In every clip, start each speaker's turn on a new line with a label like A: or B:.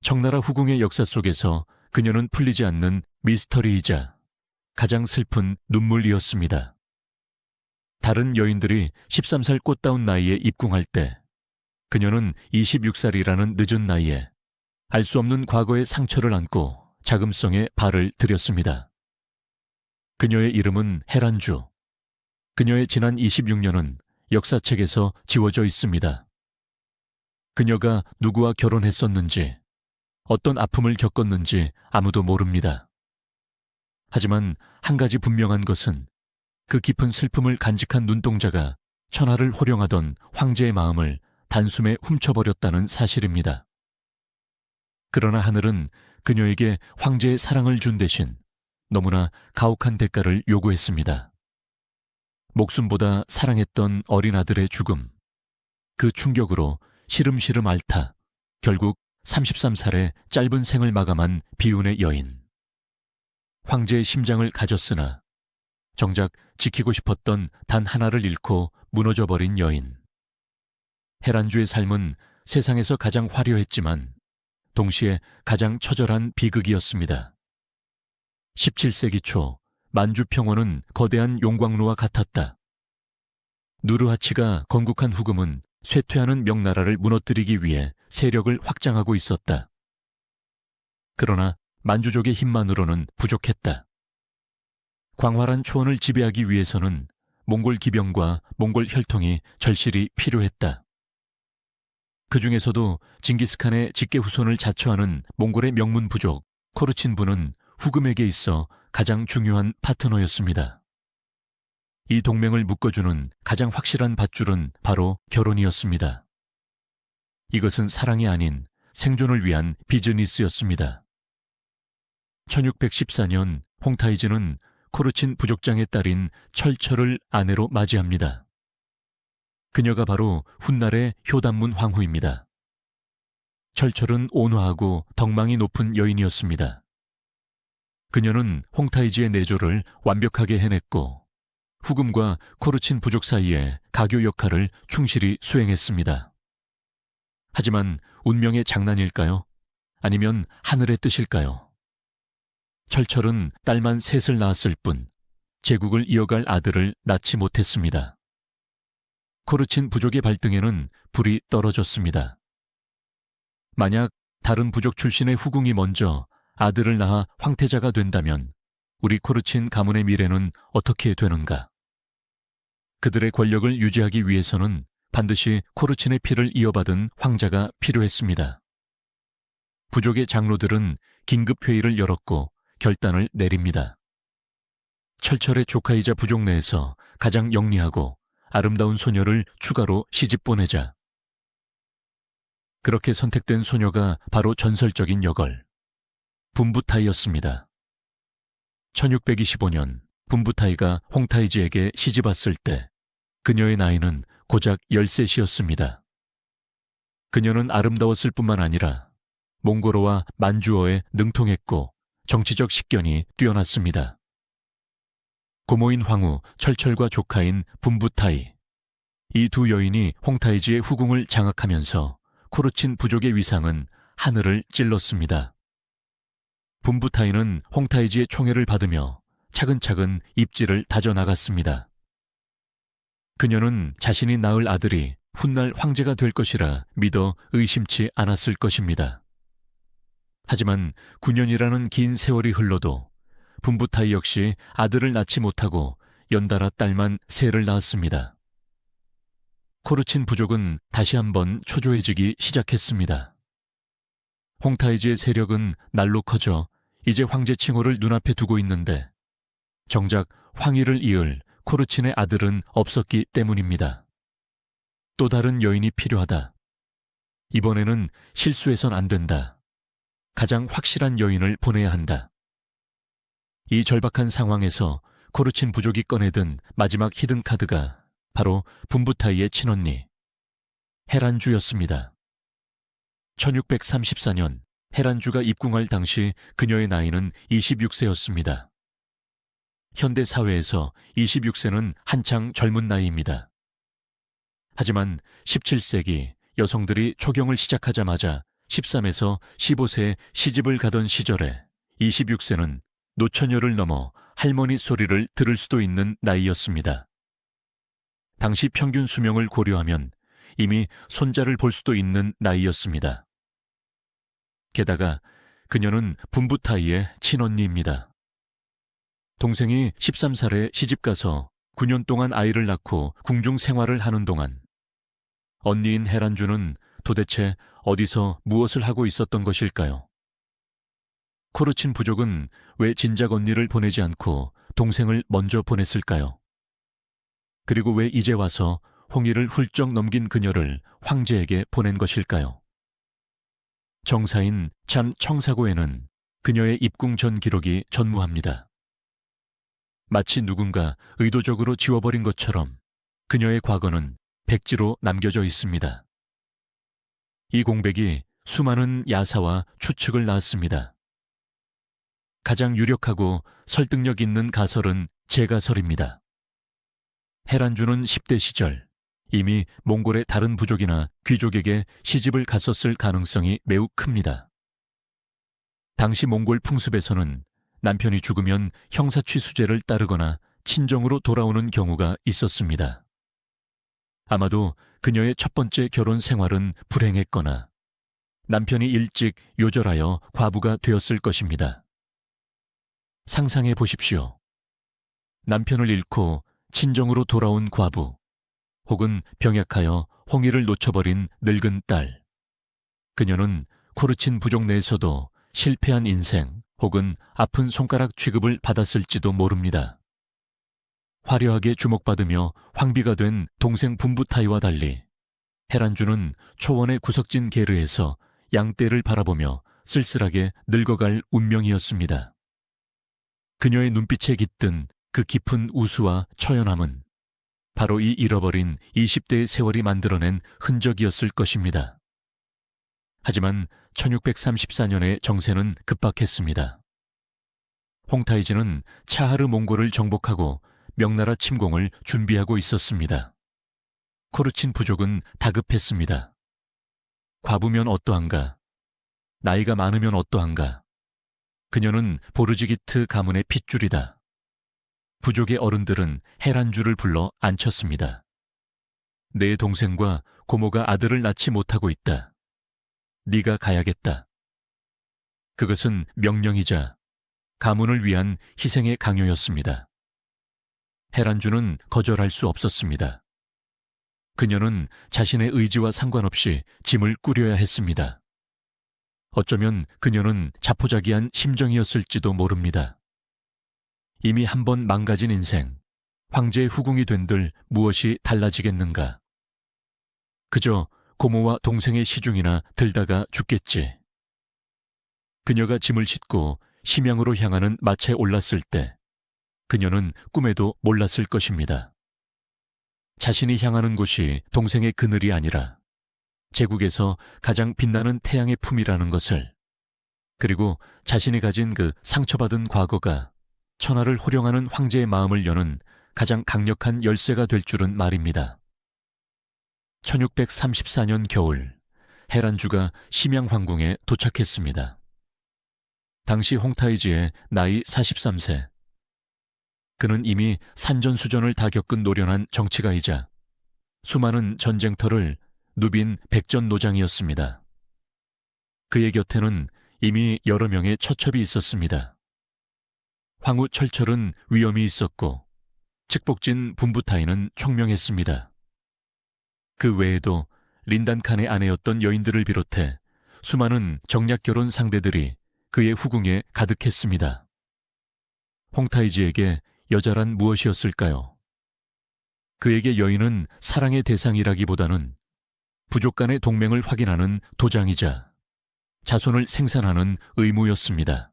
A: 청나라 후궁의 역사 속에서 그녀는 풀리지 않는 미스터리이자 가장 슬픈 눈물이었습니다. 다른 여인들이 13살 꽃다운 나이에 입궁할 때 그녀는 26살이라는 늦은 나이에 알 수 없는 과거의 상처를 안고 자금성에 발을 들였습니다. 그녀의 이름은 헤란주. 그녀의 지난 26년은 역사책에서 지워져 있습니다. 그녀가 누구와 결혼했었는지, 어떤 아픔을 겪었는지 아무도 모릅니다. 하지만 한 가지 분명한 것은 그 깊은 슬픔을 간직한 눈동자가 천하를 호령하던 황제의 마음을 단숨에 훔쳐버렸다는 사실입니다. 그러나 하늘은 그녀에게 황제의 사랑을 준 대신 너무나 가혹한 대가를 요구했습니다. 목숨보다 사랑했던 어린 아들의 죽음, 그 충격으로 시름시름 앓다 결국 33살의 짧은 생을 마감한 비운의 여인. 황제의 심장을 가졌으나 정작 지키고 싶었던 단 하나를 잃고 무너져버린 여인. 헤란주의 삶은 세상에서 가장 화려했지만 동시에 가장 처절한 비극이었습니다. 17세기 초 만주 평원은 거대한 용광로와 같았다. 누르하치가 건국한 후금은 쇠퇴하는 명나라를 무너뜨리기 위해 세력을 확장하고 있었다. 그러나 만주족의 힘만으로는 부족했다. 광활한 초원을 지배하기 위해서는 몽골 기병과 몽골 혈통이 절실히 필요했다. 그 중에서도 징기스칸의 직계 후손을 자처하는 몽골의 명문 부족 코르친부는 후금에게 있어 가장 중요한 파트너였습니다. 이 동맹을 묶어주는 가장 확실한 밧줄은 바로 결혼이었습니다. 이것은 사랑이 아닌 생존을 위한 비즈니스였습니다. 1614년 홍타이즈는 코르친 부족장의 딸인 철철을 아내로 맞이합니다. 그녀가 바로 훗날의 효단문 황후입니다. 철철은 온화하고 덕망이 높은 여인이었습니다. 그녀는 홍타이지의 내조를 완벽하게 해냈고 후금과 코르친 부족 사이에 가교 역할을 충실히 수행했습니다. 하지만 운명의 장난일까요? 아니면 하늘의 뜻일까요? 철철은 딸만 셋을 낳았을 뿐 제국을 이어갈 아들을 낳지 못했습니다. 코르친 부족의 발등에는 불이 떨어졌습니다. 만약 다른 부족 출신의 후궁이 먼저 아들을 낳아 황태자가 된다면 우리 코르친 가문의 미래는 어떻게 되는가? 그들의 권력을 유지하기 위해서는 반드시 코르친의 피를 이어받은 황자가 필요했습니다. 부족의 장로들은 긴급 회의를 열었고 결단을 내립니다. 철철의 조카이자 부족 내에서 가장 영리하고 아름다운 소녀를 추가로 시집 보내자. 그렇게 선택된 소녀가 바로 전설적인 여걸 분부타이였습니다. 1625년 분부타이가 홍타이지에게 시집 왔을 때 그녀의 나이는 고작 13이었습니다. 그녀는 아름다웠을 뿐만 아니라 몽골어와 만주어에 능통했고 정치적 식견이 뛰어났습니다. 고모인 황후 철철과 조카인 분부타이, 이 두 여인이 홍타이지의 후궁을 장악하면서 코르친 부족의 위상은 하늘을 찔렀습니다. 분부타이는 홍타이지의 총애를 받으며 차근차근 입지를 다져나갔습니다. 그녀는 자신이 낳을 아들이 훗날 황제가 될 것이라 믿어 의심치 않았을 것입니다. 하지만 9년이라는 긴 세월이 흘러도 분부타이 역시 아들을 낳지 못하고 연달아 딸만 셋을 낳았습니다. 코르친 부족은 다시 한번 초조해지기 시작했습니다. 홍타이지의 세력은 날로 커져 이제 황제 칭호를 눈앞에 두고 있는데 정작 황위를 이을 코르친의 아들은 없었기 때문입니다. 또 다른 여인이 필요하다. 이번에는 실수해선 안 된다. 가장 확실한 여인을 보내야 한다. 이 절박한 상황에서 코르친 부족이 꺼내든 마지막 히든카드가 바로 분부타이의 친언니 헤란주였습니다. 1634년 헤란주가 입궁할 당시 그녀의 나이는 26세였습니다. 현대 사회에서 26세는 한창 젊은 나이입니다. 하지만 17세기 여성들이 초경을 시작하자마자 13에서 15세에 시집을 가던 시절에 26세는 노처녀를 넘어 할머니 소리를 들을 수도 있는 나이였습니다. 당시 평균 수명을 고려하면 이미 손자를 볼 수도 있는 나이였습니다. 게다가 그녀는 분부타이의 친언니입니다. 동생이 13살에 시집가서 9년 동안 아이를 낳고 궁중 생활을 하는 동안 언니인 헤란주는 도대체 어디서 무엇을 하고 있었던 것일까요? 코르친 부족은 왜 진작 언니를 보내지 않고 동생을 먼저 보냈을까요? 그리고 왜 이제 와서 홍해를 훌쩍 넘긴 그녀를 황제에게 보낸 것일까요? 정사인 참 청사고에는 그녀의 입궁 전 기록이 전무합니다. 마치 누군가 의도적으로 지워버린 것처럼 그녀의 과거는 백지로 남겨져 있습니다. 이 공백이 수많은 야사와 추측을 낳았습니다. 가장 유력하고 설득력 있는 가설은 제가설입니다. 헤란주는 10대 시절 이미 몽골의 다른 부족이나 귀족에게 시집을 갔었을 가능성이 매우 큽니다. 당시 몽골 풍습에서는 남편이 죽으면 형사취수제를 따르거나 친정으로 돌아오는 경우가 있었습니다. 아마도 그녀의 첫 번째 결혼 생활은 불행했거나 남편이 일찍 요절하여 과부가 되었을 것입니다. 상상해 보십시오. 남편을 잃고 친정으로 돌아온 과부, 혹은 병약하여 홍의를 놓쳐버린 늙은 딸. 그녀는 코르친 부족 내에서도 실패한 인생 혹은 아픈 손가락 취급을 받았을지도 모릅니다. 화려하게 주목받으며 황비가 된 동생 분부타이와 달리 헤란주는 초원의 구석진 게르에서 양떼를 바라보며 쓸쓸하게 늙어갈 운명이었습니다. 그녀의 눈빛에 깃든 그 깊은 우수와 처연함은 바로 이 잃어버린 20대의 세월이 만들어낸 흔적이었을 것입니다. 하지만 1634년의 정세는 급박했습니다. 홍타이지는 차하르 몽골을 정복하고 명나라 침공을 준비하고 있었습니다. 코르친 부족은 다급했습니다. 과부면 어떠한가? 나이가 많으면 어떠한가? 그녀는 보르지기트 가문의 핏줄이다. 부족의 어른들은 헤란주를 불러 앉혔습니다. 내 동생과 고모가 아들을 낳지 못하고 있다. 네가 가야겠다. 그것은 명령이자 가문을 위한 희생의 강요였습니다. 헤란주는 거절할 수 없었습니다. 그녀는 자신의 의지와 상관없이 짐을 꾸려야 했습니다. 어쩌면 그녀는 자포자기한 심정이었을지도 모릅니다. 이미 한 번 망가진 인생, 황제의 후궁이 된들 무엇이 달라지겠는가. 그저 고모와 동생의 시중이나 들다가 죽겠지. 그녀가 짐을 싣고 심양으로 향하는 마차에 올랐을 때 그녀는 꿈에도 몰랐을 것입니다. 자신이 향하는 곳이 동생의 그늘이 아니라 제국에서 가장 빛나는 태양의 품이라는 것을, 그리고 자신이 가진 그 상처받은 과거가 천하를 호령하는 황제의 마음을 여는 가장 강력한 열쇠가 될 줄은 말입니다. 1634년 겨울, 헤란주가 심양 황궁에 도착했습니다. 당시 홍타이지의 나이 43세. 그는 이미 산전수전을 다 겪은 노련한 정치가이자 수많은 전쟁터를 누빈 백전노장이었습니다. 그의 곁에는 이미 여러 명의 처첩이 있었습니다. 황후 철철은 위엄이 있었고 측복진 분부타이는 총명했습니다. 그 외에도 린단칸의 아내였던 여인들을 비롯해 수많은 정략결혼 상대들이 그의 후궁에 가득했습니다. 홍타이지에게 여자란 무엇이었을까요? 그에게 여인은 사랑의 대상이라기보다는 부족 간의 동맹을 확인하는 도장이자 자손을 생산하는 의무였습니다.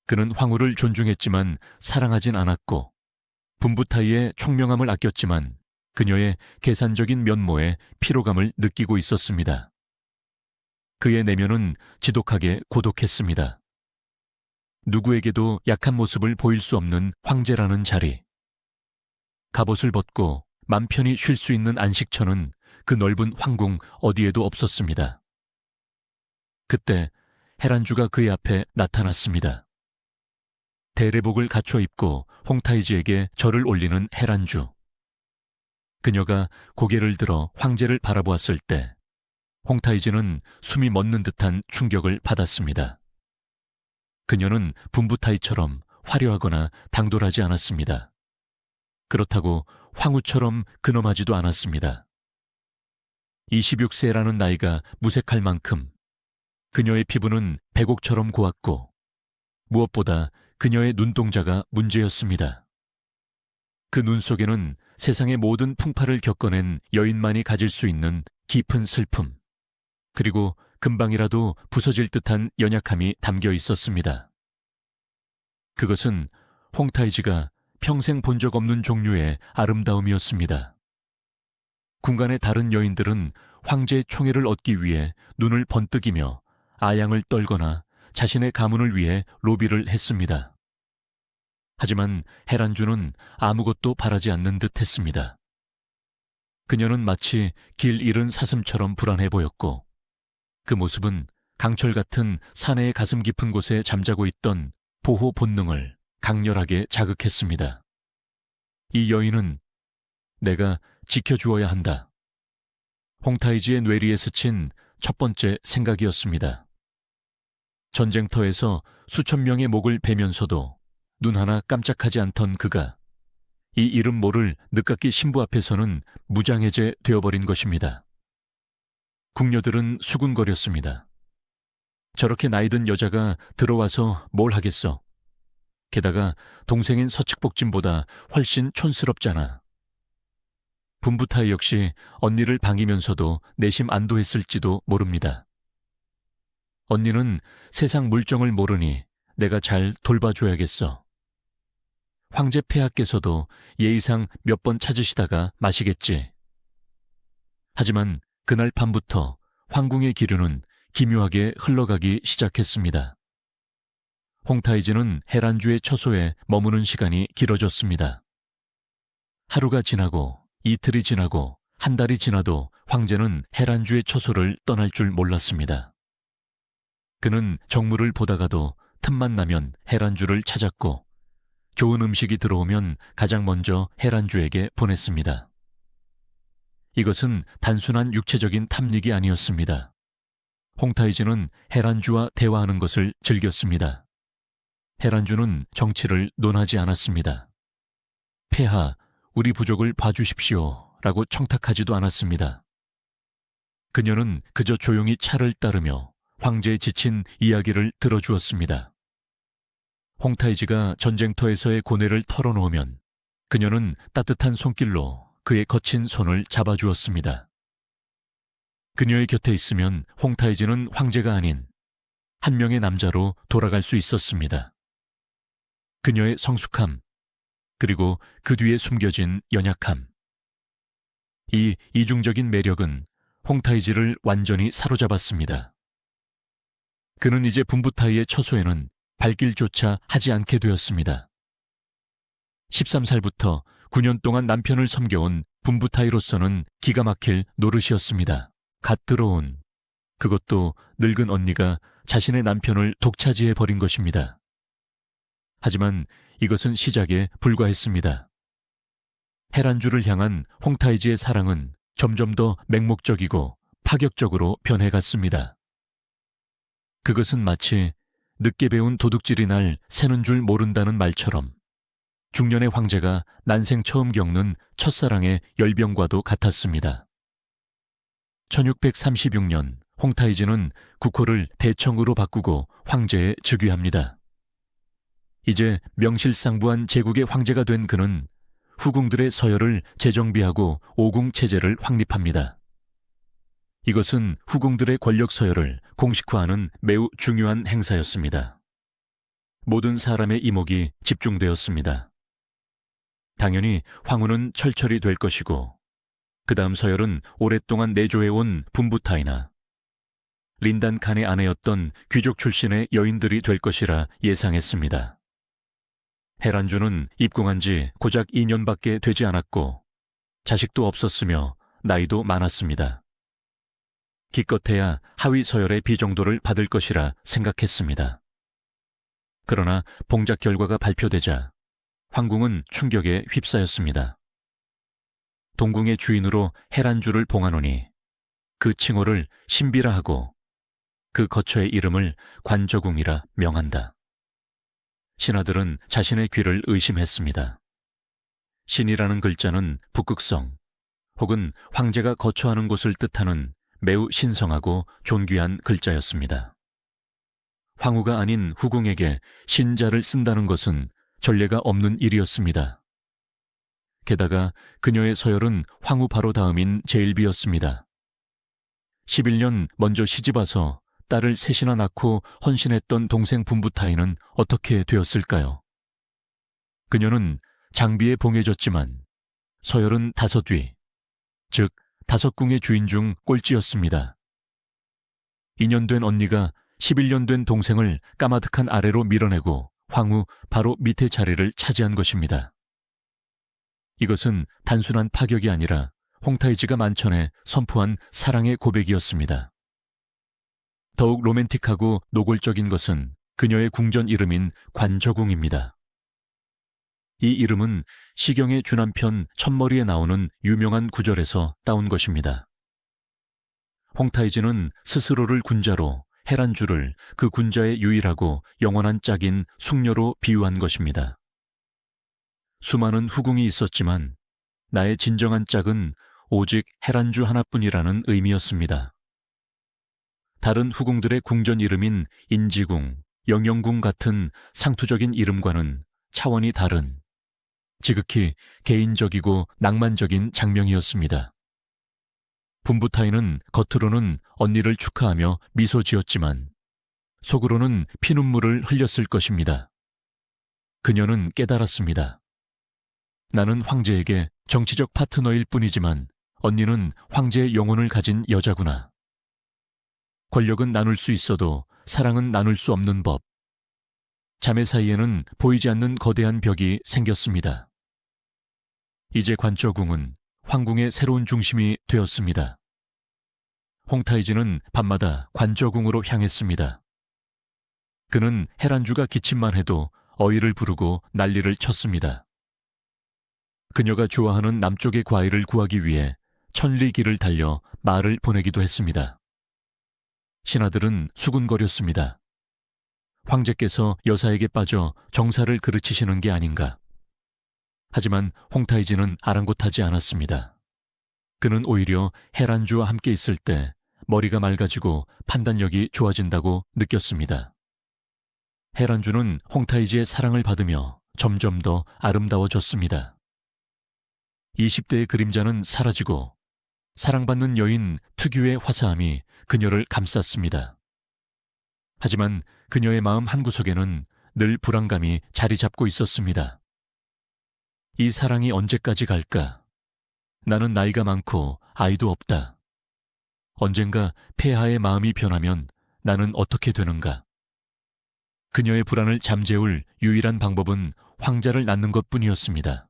A: 그는 황후를 존중했지만 사랑하진 않았고 분부타이의 총명함을 아꼈지만 그녀의 계산적인 면모에 피로감을 느끼고 있었습니다. 그의 내면은 지독하게 고독했습니다. 누구에게도 약한 모습을 보일 수 없는 황제라는 자리. 갑옷을 벗고 맘 편히 쉴 수 있는 안식처는 그 넓은 황궁 어디에도 없었습니다. 그때 헤란주가 그의 앞에 나타났습니다. 대례복을 갖춰 입고 홍타이지에게 절을 올리는 헤란주. 그녀가 고개를 들어 황제를 바라보았을 때 홍타이지는 숨이 멎는 듯한 충격을 받았습니다. 그녀는 분부타이처럼 화려하거나 당돌하지 않았습니다. 그렇다고 황후처럼 근엄하지도 않았습니다. 26세라는 나이가 무색할 만큼 그녀의 피부는 백옥처럼 고왔고 무엇보다 그녀의 눈동자가 문제였습니다. 그 눈 속에는 세상의 모든 풍파를 겪어낸 여인만이 가질 수 있는 깊은 슬픔, 그리고 금방이라도 부서질 듯한 연약함이 담겨 있었습니다. 그것은 홍타이지가 평생 본 적 없는 종류의 아름다움이었습니다. 군간의 다른 여인들은 황제의 총애를 얻기 위해 눈을 번뜩이며 아양을 떨거나 자신의 가문을 위해 로비를 했습니다. 하지만 헤란주는 아무것도 바라지 않는 듯 했습니다. 그녀는 마치 길 잃은 사슴처럼 불안해 보였고 그 모습은 강철 같은 사내의 가슴 깊은 곳에 잠자고 있던 보호 본능을 강렬하게 자극했습니다. 이 여인은 내가 지켜주어야 한다. 홍타이지의 뇌리에 스친 첫 번째 생각이었습니다. 전쟁터에서 수천 명의 목을 베면서도 눈 하나 깜짝하지 않던 그가 이 이름 모를 늦깎이 신부 앞에서는 무장해제 되어버린 것입니다. 궁녀들은 수군거렸습니다. 저렇게 나이든 여자가 들어와서 뭘 하겠어. 게다가 동생인 서측복진보다 훨씬 촌스럽잖아. 분부타이 역시 언니를 방이면서도 내심 안도했을지도 모릅니다. 언니는 세상 물정을 모르니 내가 잘 돌봐줘야겠어. 황제 폐하께서도 예의상 몇 번 찾으시다가 마시겠지. 하지만 그날 밤부터 황궁의 기류는 기묘하게 흘러가기 시작했습니다. 홍타이지는 헤란주의 처소에 머무는 시간이 길어졌습니다. 하루가 지나고 이틀이 지나고 한 달이 지나도 황제는 헤란주의 처소를 떠날 줄 몰랐습니다. 그는 정무를 보다가도 틈만 나면 헤란주를 찾았고 좋은 음식이 들어오면 가장 먼저 헤란주에게 보냈습니다. 이것은 단순한 육체적인 탐닉이 아니었습니다. 홍타이지는 헤란주와 대화하는 것을 즐겼습니다. 헤란주는 정치를 논하지 않았습니다. 폐하, 우리 부족을 봐주십시오 라고 청탁하지도 않았습니다. 그녀는 그저 조용히 차를 따르며 황제의 지친 이야기를 들어주었습니다. 홍타이지가 전쟁터에서의 고뇌를 털어놓으면 그녀는 따뜻한 손길로 그의 거친 손을 잡아주었습니다. 그녀의 곁에 있으면 홍타이지는 황제가 아닌 한 명의 남자로 돌아갈 수 있었습니다. 그녀의 성숙함, 그리고 그 뒤에 숨겨진 연약함. 이 이중적인 매력은 홍타이지를 완전히 사로잡았습니다. 그는 이제 분부타이의 처소에는 발길조차 하지 않게 되었습니다. 13살부터 9년 동안 남편을 섬겨온 분부타이로서는 기가 막힐 노릇이었습니다. 갓 들어온, 그것도 늙은 언니가 자신의 남편을 독차지해버린 것입니다. 하지만 이것은 시작에 불과했습니다. 헤란주를 향한 홍타이지의 사랑은 점점 더 맹목적이고 파격적으로 변해갔습니다. 그것은 마치 늦게 배운 도둑질이 날 새는 줄 모른다는 말처럼 중년의 황제가 난생 처음 겪는 첫사랑의 열병과도 같았습니다. 1636년 홍타이지는 국호를 대청으로 바꾸고 황제에 즉위합니다. 이제 명실상부한 제국의 황제가 된 그는 후궁들의 서열을 재정비하고 오궁체제를 확립합니다. 이것은 후궁들의 권력 서열을 공식화하는 매우 중요한 행사였습니다. 모든 사람의 이목이 집중되었습니다. 당연히 황후는 철철이 될 것이고 그 다음 서열은 오랫동안 내조해온 분부타이나 린단 칸의 아내였던 귀족 출신의 여인들이 될 것이라 예상했습니다. 헤란주는 입궁한 지 고작 2년밖에 되지 않았고 자식도 없었으며 나이도 많았습니다. 기껏해야 하위 서열의 비정도를 받을 것이라 생각했습니다. 그러나 봉작 결과가 발표되자 황궁은 충격에 휩싸였습니다. 동궁의 주인으로 헤란주를 봉하노니 그 칭호를 신비라 하고 그 거처의 이름을 관저궁이라 명한다. 신하들은 자신의 귀를 의심했습니다. 신이라는 글자는 북극성 혹은 황제가 거처하는 곳을 뜻하는 매우 신성하고 존귀한 글자였습니다. 황후가 아닌 후궁에게 신자를 쓴다는 것은 전례가 없는 일이었습니다. 게다가 그녀의 서열은 황후 바로 다음인 제일비였습니다. 11년 먼저 시집와서 딸을 셋이나 낳고 헌신했던 동생 분부타이는 어떻게 되었을까요? 그녀는 장비에 봉해졌지만 서열은 5위, 즉 5궁의 주인 중 꼴찌였습니다. 2년 된 언니가 11년 된 동생을 까마득한 아래로 밀어내고 황후 바로 밑에 자리를 차지한 것입니다. 이것은 단순한 파격이 아니라 홍타이지가 만천에 선포한 사랑의 고백이었습니다. 더욱 로맨틱하고 노골적인 것은 그녀의 궁전 이름인 관저궁입니다. 이 이름은 시경의 주남편 첫머리에 나오는 유명한 구절에서 따온 것입니다. 홍타이지는 스스로를 군자로 헤란주를 그 군자의 유일하고 영원한 짝인 숙녀로 비유한 것입니다. 수많은 후궁이 있었지만 나의 진정한 짝은 오직 헤란주 하나뿐이라는 의미였습니다. 다른 후궁들의 궁전 이름인 인지궁, 영영궁 같은 상투적인 이름과는 차원이 다른 지극히 개인적이고 낭만적인 장명이었습니다. 분부타이는 겉으로는 언니를 축하하며 미소 지었지만 속으로는 피눈물을 흘렸을 것입니다. 그녀는 깨달았습니다. 나는 황제에게 정치적 파트너일 뿐이지만 언니는 황제의 영혼을 가진 여자구나. 권력은 나눌 수 있어도 사랑은 나눌 수 없는 법. 자매 사이에는 보이지 않는 거대한 벽이 생겼습니다. 이제 관저궁은 황궁의 새로운 중심이 되었습니다. 홍타이지는 밤마다 관저궁으로 향했습니다. 그는 헤란주가 기침만 해도 어이를 부르고 난리를 쳤습니다. 그녀가 좋아하는 남쪽의 과일을 구하기 위해 천리길을 달려 말을 보내기도 했습니다. 신하들은 수군거렸습니다. 황제께서 여사에게 빠져 정사를 그르치시는 게 아닌가. 하지만 홍타이지는 아랑곳하지 않았습니다. 그는 오히려 헤란주와 함께 있을 때 머리가 맑아지고 판단력이 좋아진다고 느꼈습니다. 헤란주는 홍타이지의 사랑을 받으며 점점 더 아름다워졌습니다. 20대의 그림자는 사라지고 사랑받는 여인 특유의 화사함이 그녀를 감쌌습니다. 하지만 그녀의 마음 한구석에는 늘 불안감이 자리 잡고 있었습니다. 이 사랑이 언제까지 갈까? 나는 나이가 많고 아이도 없다. 언젠가 폐하의 마음이 변하면 나는 어떻게 되는가? 그녀의 불안을 잠재울 유일한 방법은 황자를 낳는 것뿐이었습니다.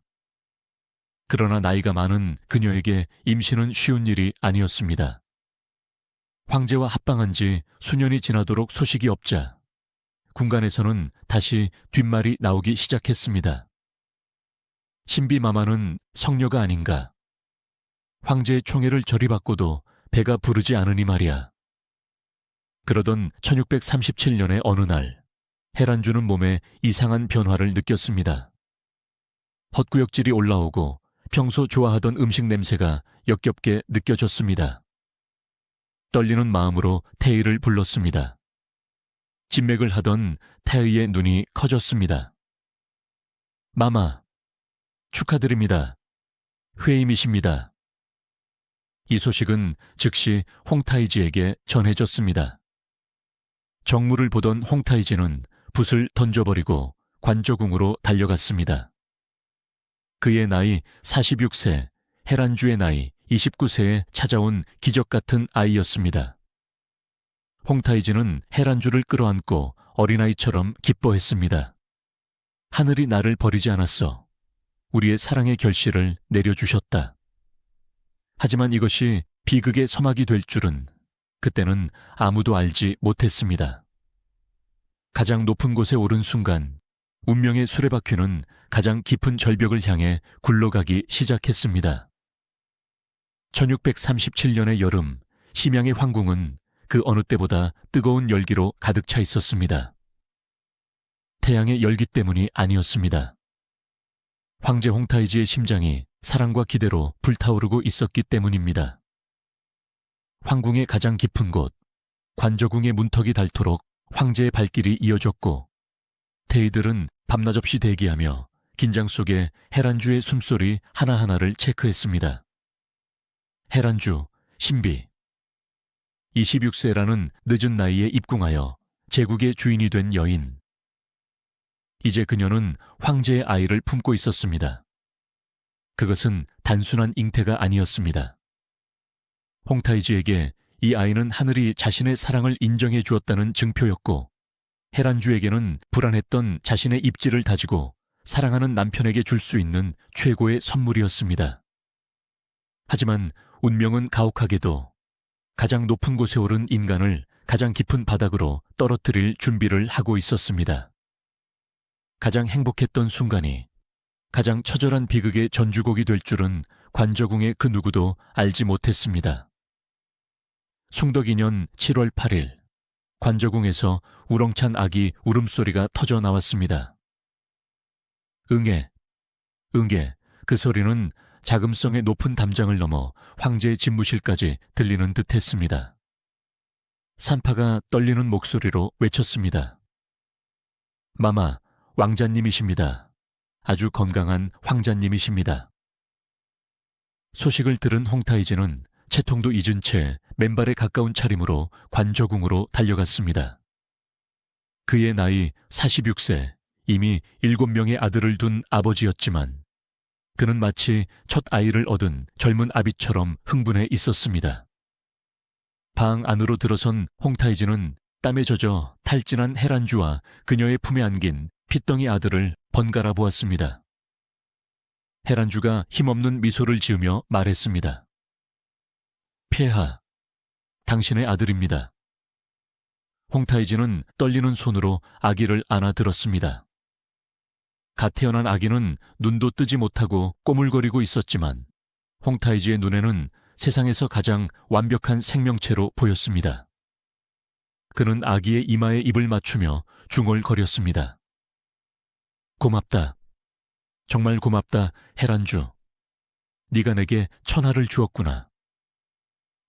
A: 그러나 나이가 많은 그녀에게 임신은 쉬운 일이 아니었습니다. 황제와 합방한 지 수년이 지나도록 소식이 없자 군간에서는 다시 뒷말이 나오기 시작했습니다. 신비마마는 성녀가 아닌가? 황제의 총애를 저리 받고도 배가 부르지 않으니 말이야. 그러던 1637년의 어느 날 헤란주는 몸에 이상한 변화를 느꼈습니다. 헛구역질이 올라오고 평소 좋아하던 음식 냄새가 역겹게 느껴졌습니다. 떨리는 마음으로 태의를 불렀습니다. 진맥을 하던 태의의 눈이 커졌습니다. 마마, 축하드립니다. 회임이십니다. 이 소식은 즉시 홍타이지에게 전해졌습니다. 정무를 보던 홍타이지는 붓을 던져버리고 관저궁으로 달려갔습니다. 그의 나이 46세, 헤란주의 나이 29세에 찾아온 기적 같은 아이였습니다. 홍타이지는 헤란주를 끌어안고 어린아이처럼 기뻐했습니다. 하늘이 나를 버리지 않았어. 우리의 사랑의 결실을 내려주셨다. 하지만 이것이 비극의 서막이 될 줄은 그때는 아무도 알지 못했습니다. 가장 높은 곳에 오른 순간 운명의 수레바퀴는 가장 깊은 절벽을 향해 굴러가기 시작했습니다. 1637년의 여름, 심양의 황궁은 그 어느 때보다 뜨거운 열기로 가득 차 있었습니다. 태양의 열기 때문이 아니었습니다. 황제 홍타이지의 심장이 사랑과 기대로 불타오르고 있었기 때문입니다. 황궁의 가장 깊은 곳, 관저궁의 문턱이 닳도록 황제의 발길이 이어졌고, 대의들은 밤낮 없이 대기하며 긴장 속에 헤란주의 숨소리 하나하나를 체크했습니다. 헤란주, 신비. 26세라는 늦은 나이에 입궁하여 제국의 주인이 된 여인. 이제 그녀는 황제의 아이를 품고 있었습니다. 그것은 단순한 잉태가 아니었습니다. 홍타이지에게 이 아이는 하늘이 자신의 사랑을 인정해 주었다는 증표였고, 헤란주에게는 불안했던 자신의 입지를 다지고 사랑하는 남편에게 줄 수 있는 최고의 선물이었습니다. 하지만 운명은 가혹하게도 가장 높은 곳에 오른 인간을 가장 깊은 바닥으로 떨어뜨릴 준비를 하고 있었습니다. 가장 행복했던 순간이 가장 처절한 비극의 전주곡이 될 줄은 관저궁의 그 누구도 알지 못했습니다. 숭덕 2년 7월 8일, 관저궁에서 우렁찬 아기 울음소리가 터져 나왔습니다. 응애, 응애, 그 소리는 자금성의 높은 담장을 넘어 황제의 집무실까지 들리는 듯했습니다. 산파가 떨리는 목소리로 외쳤습니다. 마마, 왕자님이십니다. 아주 건강한 황자님이십니다. 소식을 들은 홍타이지는 채통도 잊은 채 맨발에 가까운 차림으로 관저궁으로 달려갔습니다. 그의 나이 46세, 이미 7명의 아들을 둔 아버지였지만 그는 마치 첫 아이를 얻은 젊은 아비처럼 흥분해 있었습니다. 방 안으로 들어선 홍타이지는 땀에 젖어 탈진한 헤란주와 그녀의 품에 안긴 핏덩이 아들을 번갈아 보았습니다. 헤란주가 힘없는 미소를 지으며 말했습니다. 폐하, 당신의 아들입니다. 홍타이지는 떨리는 손으로 아기를 안아들었습니다. 갓 태어난 아기는 눈도 뜨지 못하고 꼬물거리고 있었지만 홍타이지의 눈에는 세상에서 가장 완벽한 생명체로 보였습니다. 그는 아기의 이마에 입을 맞추며 중얼거렸습니다. 고맙다. 정말 고맙다, 헤란주. 네가 내게 천하를 주었구나.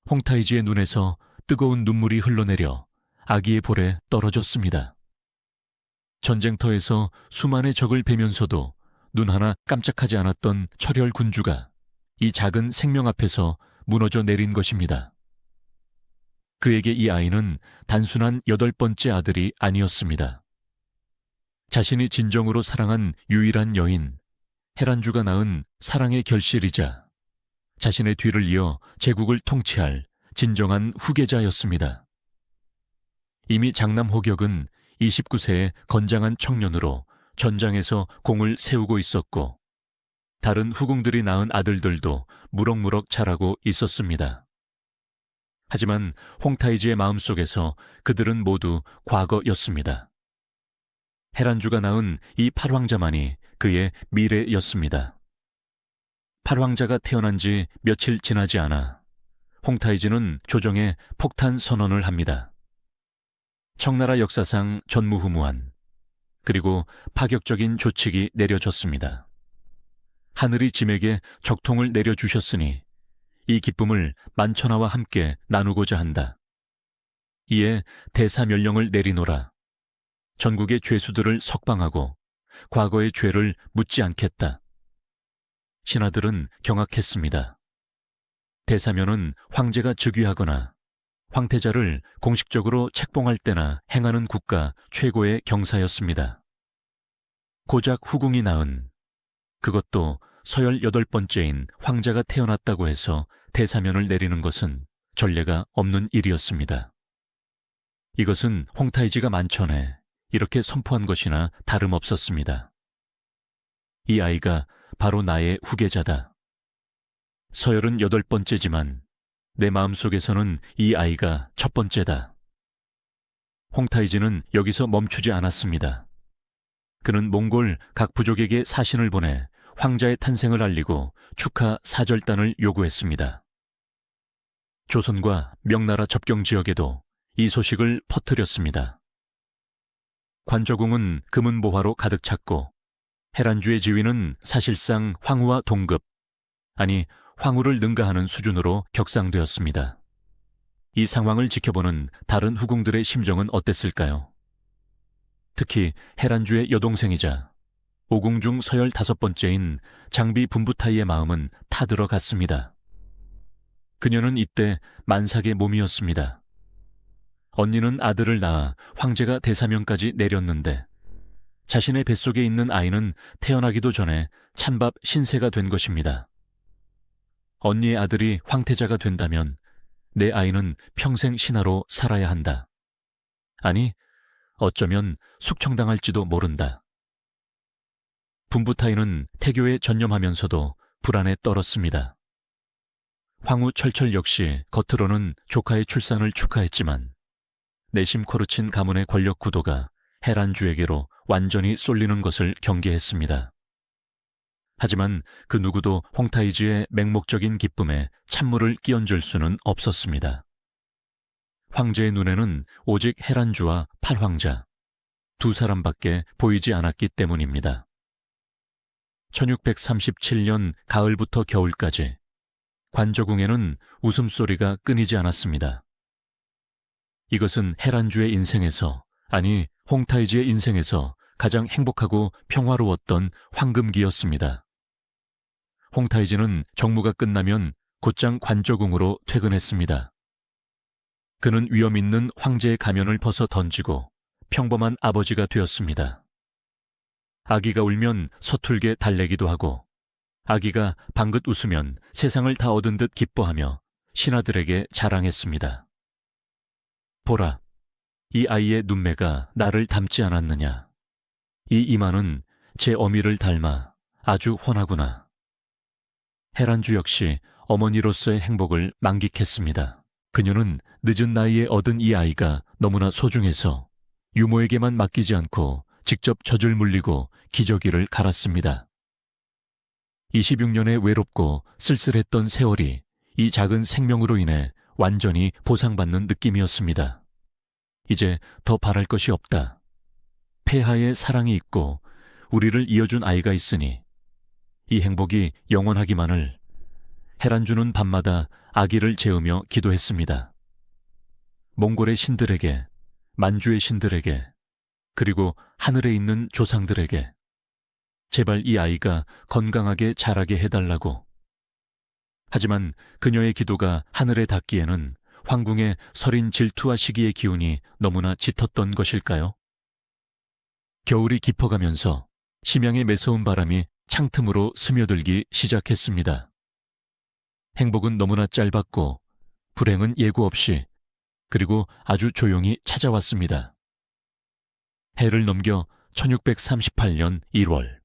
A: 홍타이지의 눈에서 뜨거운 눈물이 흘러내려 아기의 볼에 떨어졌습니다. 전쟁터에서 수만의 적을 베면서도 눈 하나 깜짝하지 않았던 철혈 군주가 이 작은 생명 앞에서 무너져 내린 것입니다. 그에게 이 아이는 단순한 8번째 아들이 아니었습니다. 자신이 진정으로 사랑한 유일한 여인, 헤란주가 낳은 사랑의 결실이자 자신의 뒤를 이어 제국을 통치할 진정한 후계자였습니다. 이미 장남 호격은 29세의 건장한 청년으로 전장에서 공을 세우고 있었고 다른 후궁들이 낳은 아들들도 무럭무럭 자라고 있었습니다. 하지만 홍타이지의 마음속에서 그들은 모두 과거였습니다. 헤란주가 낳은 이 8황자만이 그의 미래였습니다. 8황자가 태어난 지 며칠 지나지 않아 홍타이지는 조정에 폭탄 선언을 합니다. 청나라 역사상 전무후무한 그리고 파격적인 조칙이 내려졌습니다. 하늘이 짐에게 적통을 내려주셨으니 이 기쁨을 만천하와 함께 나누고자 한다. 이에 대사멸령을 내리노라. 전국의 죄수들을 석방하고 과거의 죄를 묻지 않겠다. 신하들은 경악했습니다. 대사면은 황제가 즉위하거나 황태자를 공식적으로 책봉할 때나 행하는 국가 최고의 경사였습니다. 고작 후궁이 낳은, 그것도 서열 8번째인 황자가 태어났다고 해서 대사면을 내리는 것은 전례가 없는 일이었습니다. 이것은 홍타이지가 만천에 이렇게 선포한 것이나 다름없었습니다. 이 아이가 바로 나의 후계자다. 서열은 8번째지만 내 마음속에서는 이 아이가 첫 번째다. 홍타이지는 여기서 멈추지 않았습니다. 그는 몽골 각 부족에게 사신을 보내 황자의 탄생을 알리고 축하 사절단을 요구했습니다. 조선과 명나라 접경 지역에도 이 소식을 퍼뜨렸습니다. 관저궁은 금은보화로 가득 찼고 해란주의 지위는 사실상 황후와 동급, 아니 황후를 능가하는 수준으로 격상되었습니다. 이 상황을 지켜보는 다른 후궁들의 심정은 어땠을까요? 특히 해란주의 여동생이자 오궁 중 서열 5번째인 장비 분부타이의 마음은 타들어갔습니다. 그녀는 이때 만삭의 몸이었습니다. 언니는 아들을 낳아 황제가 대사명까지 내렸는데 자신의 뱃속에 있는 아이는 태어나기도 전에 찬밥 신세가 된 것입니다. 언니의 아들이 황태자가 된다면 내 아이는 평생 신하로 살아야 한다. 아니, 어쩌면 숙청당할지도 모른다. 분부타이는 태교에 전념하면서도 불안에 떨었습니다. 황후 철철 역시 겉으로는 조카의 출산을 축하했지만 내심 코르친 가문의 권력 구도가 해란주에게로 완전히 쏠리는 것을 경계했습니다. 하지만 그 누구도 홍타이지의 맹목적인 기쁨에 찬물을 끼얹을 수는 없었습니다. 황제의 눈에는 오직 해란주와 팔황자, 두 사람밖에 보이지 않았기 때문입니다. 1637년 가을부터 겨울까지 관저궁에는 웃음소리가 끊이지 않았습니다. 이것은 해란주의 인생에서, 아니 홍타이지의 인생에서 가장 행복하고 평화로웠던 황금기였습니다. 홍타이지는 정무가 끝나면 곧장 관저궁으로 퇴근했습니다. 그는 위험 있는 황제의 가면을 벗어 던지고 평범한 아버지가 되었습니다. 아기가 울면 서툴게 달래기도 하고 아기가 방긋 웃으면 세상을 다 얻은 듯 기뻐하며 신하들에게 자랑했습니다. 보라, 이 아이의 눈매가 나를 닮지 않았느냐. 이 이마는 제 어미를 닮아 아주 훤하구나. 해란주 역시 어머니로서의 행복을 만끽했습니다. 그녀는 늦은 나이에 얻은 이 아이가 너무나 소중해서 유모에게만 맡기지 않고 직접 젖을 물리고 기저귀를 갈았습니다. 26년의 외롭고 쓸쓸했던 세월이 이 작은 생명으로 인해 완전히 보상받는 느낌이었습니다. 이제 더 바랄 것이 없다. 폐하의 사랑이 있고 우리를 이어준 아이가 있으니 이 행복이 영원하기만을. 해란주는 밤마다 아기를 재우며 기도했습니다. 몽골의 신들에게, 만주의 신들에게, 그리고 하늘에 있는 조상들에게 제발 이 아이가 건강하게 자라게 해달라고. 하지만 그녀의 기도가 하늘에 닿기에는 황궁의 서린 질투와 시기의 기운이 너무나 짙었던 것일까요? 겨울이 깊어가면서 심양의 매서운 바람이 창틈으로 스며들기 시작했습니다. 행복은 너무나 짧았고 불행은 예고 없이 그리고 아주 조용히 찾아왔습니다. 해를 넘겨 1638년 1월,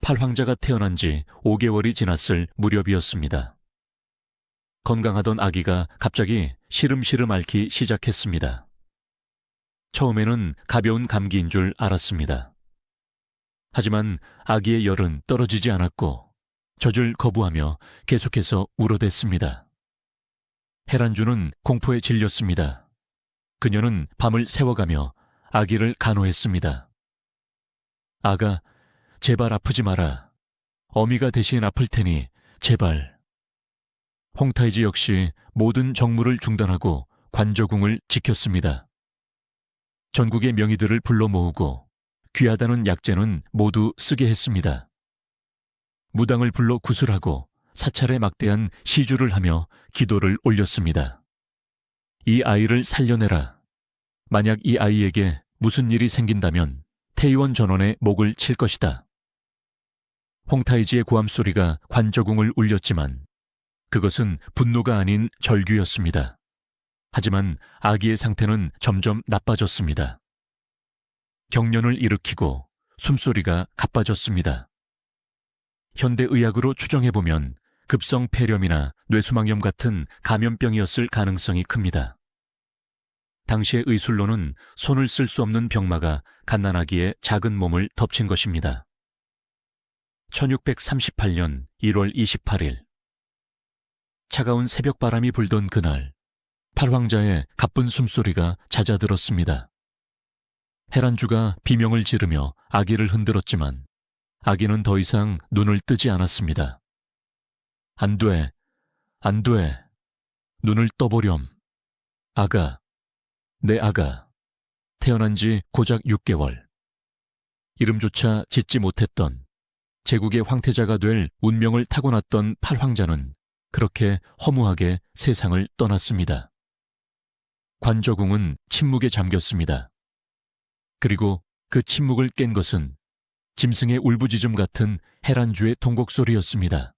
A: 팔황자가 태어난 지 5개월이 지났을 무렵이었습니다. 건강하던 아기가 갑자기 시름시름 앓기 시작했습니다. 처음에는 가벼운 감기인 줄 알았습니다. 하지만 아기의 열은 떨어지지 않았고 젖을 거부하며 계속해서 울어댔습니다. 해란주는 공포에 질렸습니다. 그녀는 밤을 새워가며 아기를 간호했습니다. 아가, 제발 아프지 마라. 어미가 대신 아플 테니 제발. 홍타이지 역시 모든 정무를 중단하고 관저궁을 지켰습니다. 전국의 명의들을 불러 모으고 귀하다는 약재는 모두 쓰게 했습니다. 무당을 불러 구슬하고 사찰에 막대한 시주를 하며 기도를 올렸습니다. 이 아이를 살려내라. 만약 이 아이에게 무슨 일이 생긴다면 태의원 전원의 목을 칠 것이다. 홍타이지의 고함 소리가 관저궁을 울렸지만 그것은 분노가 아닌 절규였습니다. 하지만 아기의 상태는 점점 나빠졌습니다. 경련을 일으키고 숨소리가 가빠졌습니다. 현대의학으로 추정해보면 급성 폐렴이나 뇌수막염 같은 감염병이었을 가능성이 큽니다. 당시의 의술로는 손을 쓸 수 없는 병마가 갓난아기의 작은 몸을 덮친 것입니다. 1638년 1월 28일 차가운 새벽바람이 불던 그날 팔황자의 가쁜 숨소리가 잦아들었습니다. 헤란주가 비명을 지르며 아기를 흔들었지만 아기는 더 이상 눈을 뜨지 않았습니다. 안 돼, 안 돼. 눈을 떠보렴. 아가, 내 아가. 태어난 지 고작 6개월. 이름조차 짓지 못했던 제국의 황태자가 될 운명을 타고났던 팔황자는 그렇게 허무하게 세상을 떠났습니다. 관저궁은 침묵에 잠겼습니다. 그리고 그 침묵을 깬 것은 짐승의 울부짖음 같은 헤란주의 통곡소리였습니다.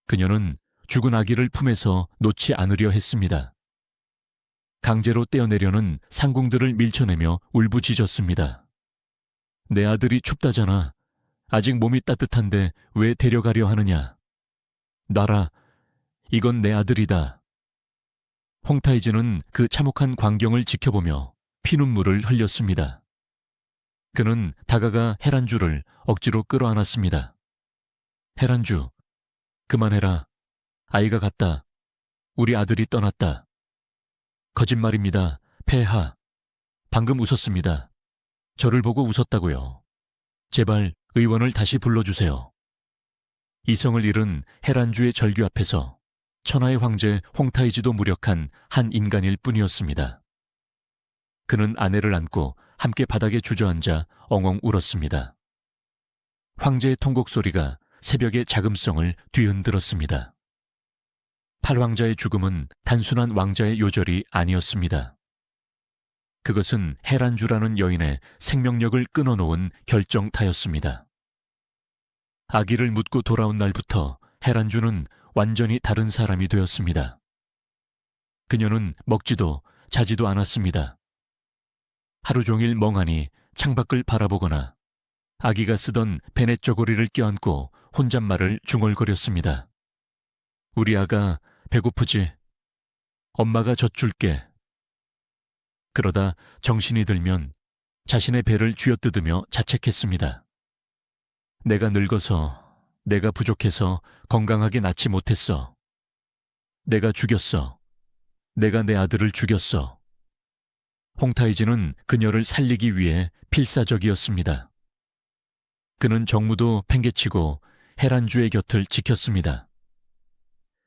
A: 그녀는 죽은 아기를 품에서 놓지 않으려 했습니다. 강제로 떼어내려는 상궁들을 밀쳐내며 울부짖었습니다. 내 아들이 춥다잖아. 아직 몸이 따뜻한데 왜 데려가려 하느냐. 놔라. 이건 내 아들이다. 홍타이즈는 그 참혹한 광경을 지켜보며 피눈물을 흘렸습니다. 그는 다가가 헤란주를 억지로 끌어안았습니다. 헤란주, 그만해라. 아이가 갔다. 우리 아들이 떠났다. 거짓말입니다. 폐하. 방금 웃었습니다. 저를 보고 웃었다고요. 제발 의원을 다시 불러주세요. 이성을 잃은 헤란주의 절규 앞에서 천하의 황제 홍타이즈도 무력한 한 인간일 뿐이었습니다. 그는 아내를 안고 함께 바닥에 주저앉아 엉엉 울었습니다. 황제의 통곡 소리가 새벽의 자금성을 뒤흔들었습니다. 팔황자의 죽음은 단순한 왕자의 요절이 아니었습니다. 그것은 헤란주라는 여인의 생명력을 끊어놓은 결정타였습니다. 아기를 묻고 돌아온 날부터 헤란주는 완전히 다른 사람이 되었습니다. 그녀는 먹지도 자지도 않았습니다. 하루 종일 멍하니 창밖을 바라보거나 아기가 쓰던 베넷 저고리를 껴안고 혼잣말을 중얼거렸습니다. 우리 아가 배고프지? 엄마가 젖 줄게. 그러다 정신이 들면 자신의 배를 쥐어뜯으며 자책했습니다. 내가 늙어서, 내가 부족해서 건강하게 낳지 못했어. 내가 죽였어. 내가 내 아들을 죽였어. 홍타이즈는 그녀를 살리기 위해 필사적이었습니다. 그는 정무도 팽개치고 헤란주의 곁을 지켰습니다.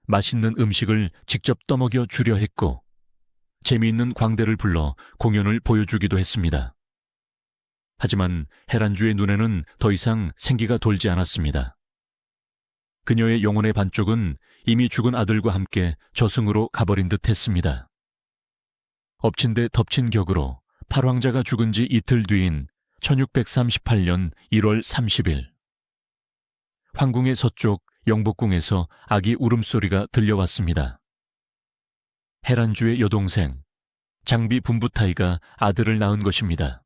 A: 맛있는 음식을 직접 떠먹여 주려 했고 재미있는 광대를 불러 공연을 보여주기도 했습니다. 하지만 헤란주의 눈에는 더 이상 생기가 돌지 않았습니다. 그녀의 영혼의 반쪽은 이미 죽은 아들과 함께 저승으로 가버린 듯 했습니다. 엎친 데 덮친 격으로 팔황자가 죽은 지 이틀 뒤인 1638년 1월 30일 황궁의 서쪽 영복궁에서 아기 울음소리가 들려왔습니다. 헤란주의 여동생 장비 분부타이가 아들을 낳은 것입니다.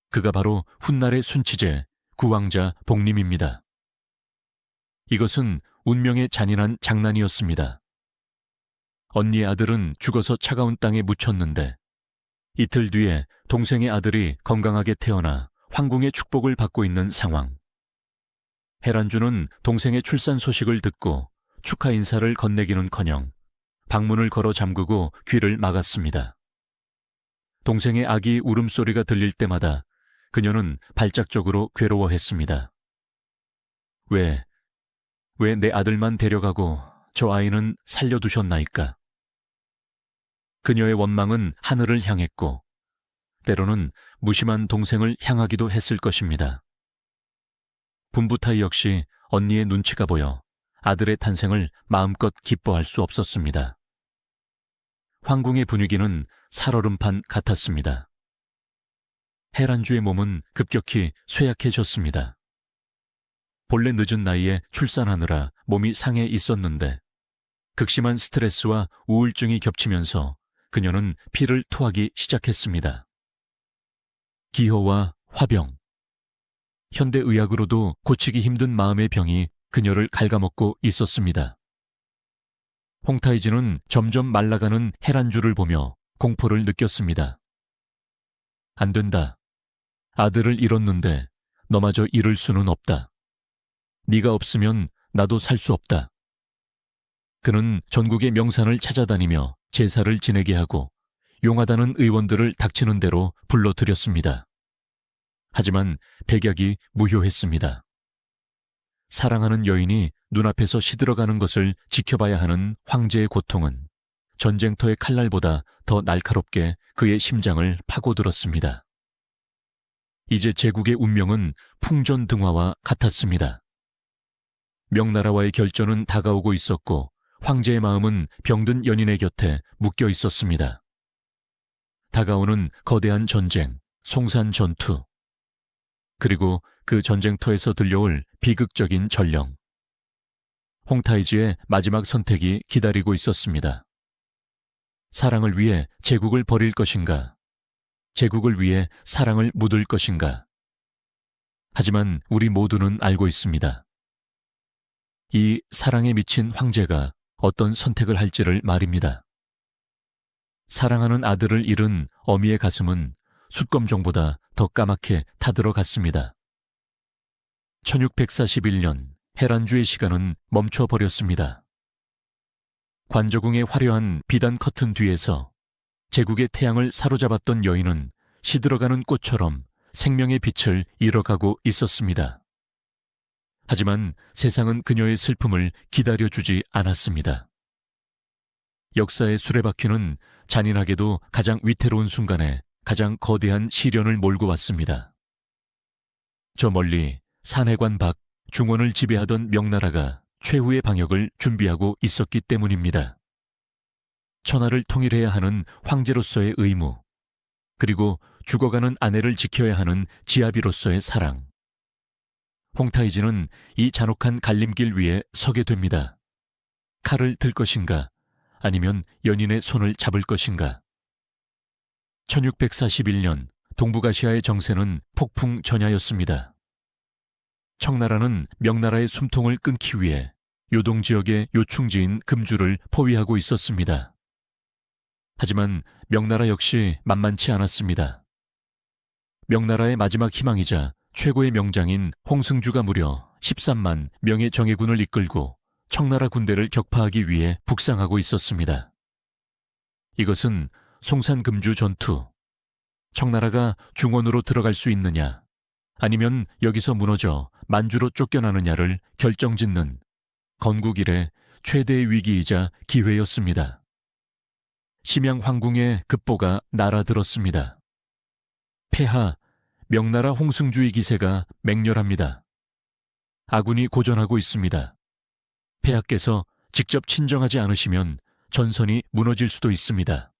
A: 그가 바로 훗날의 순치제 구왕자 복림입니다. 이것은 운명의 잔인한 장난이었습니다. 언니의 아들은 죽어서 차가운 땅에 묻혔는데 이틀 뒤에 동생의 아들이 건강하게 태어나 황궁의 축복을 받고 있는 상황. 헤란주는 동생의 출산 소식을 듣고 축하 인사를 건네기는커녕 방문을 걸어 잠그고 귀를 막았습니다. 동생의 아기 울음소리가 들릴 때마다 그녀는 발작적으로 괴로워했습니다. 왜 내 아들만 데려가고 저 아이는 살려두셨나이까? 그녀의 원망은 하늘을 향했고 때로는 무심한 동생을 향하기도 했을 것입니다. 분부타이 역시 언니의 눈치가 보여 아들의 탄생을 마음껏 기뻐할 수 없었습니다. 황궁의 분위기는 살얼음판 같았습니다. 헤란주의 몸은 급격히 쇠약해졌습니다. 본래 늦은 나이에 출산하느라 몸이 상해 있었는데 극심한 스트레스와 우울증이 겹치면서 그녀는 피를 토하기 시작했습니다. 기허와 화병, 현대의학으로도 고치기 힘든 마음의 병이 그녀를 갉아먹고 있었습니다. 홍타이즈는 점점 말라가는 헤란주를 보며 공포를 느꼈습니다. 안 된다. 아들을 잃었는데 너마저 잃을 수는 없다. 네가 없으면 나도 살 수 없다. 그는 전국의 명산을 찾아다니며 제사를 지내게 하고 용하다는 의원들을 닥치는 대로 불러들였습니다. 하지만 백약이 무효했습니다. 사랑하는 여인이 눈앞에서 시들어가는 것을 지켜봐야 하는 황제의 고통은 전쟁터의 칼날보다 더 날카롭게 그의 심장을 파고들었습니다. 이제 제국의 운명은 풍전등화와 같았습니다. 명나라와의 결전은 다가오고 있었고 황제의 마음은 병든 연인의 곁에 묶여 있었습니다. 다가오는 거대한 전쟁, 송산 전투, 그리고 그 전쟁터에서 들려올 비극적인 전령. 홍타이즈의 마지막 선택이 기다리고 있었습니다. 사랑을 위해 제국을 버릴 것인가? 제국을 위해 사랑을 묻을 것인가? 하지만 우리 모두는 알고 있습니다. 이 사랑에 미친 황제가 어떤 선택을 할지를 말입니다. 사랑하는 아들을 잃은 어미의 가슴은 숫검종보다 더 까맣게 타들어갔습니다. 1641년 헤란주의 시간은 멈춰버렸습니다. 관저궁의 화려한 비단 커튼 뒤에서 제국의 태양을 사로잡았던 여인은 시들어가는 꽃처럼 생명의 빛을 잃어가고 있었습니다. 하지만 세상은 그녀의 슬픔을 기다려주지 않았습니다. 역사의 수레바퀴는 잔인하게도 가장 위태로운 순간에 가장 거대한 시련을 몰고 왔습니다. 저 멀리 산해관 밖 중원을 지배하던 명나라가 최후의 방역을 준비하고 있었기 때문입니다. 천하를 통일해야 하는 황제로서의 의무, 그리고 죽어가는 아내를 지켜야 하는 지아비로서의 사랑. 홍타이즈는 이 잔혹한 갈림길 위에 서게 됩니다. 칼을 들 것인가, 아니면 연인의 손을 잡을 것인가. 1641년 동북아시아의 정세는 폭풍 전야였습니다. 청나라는 명나라의 숨통을 끊기 위해 요동 지역의 요충지인 금주를 포위하고 있었습니다. 하지만 명나라 역시 만만치 않았습니다. 명나라의 마지막 희망이자 최고의 명장인 홍승주가 무려 13만 명의 정예군을 이끌고 청나라 군대를 격파하기 위해 북상하고 있었습니다. 이것은 송산금주 전투. 청나라가 중원으로 들어갈 수 있느냐, 아니면 여기서 무너져 만주로 쫓겨나느냐를 결정짓는 건국 이래 최대의 위기이자 기회였습니다. 심양 황궁의 급보가 날아들었습니다. 폐하, 명나라 홍승주의 기세가 맹렬합니다. 아군이 고전하고 있습니다. 폐하께서 직접 친정하지 않으시면 전선이 무너질 수도 있습니다.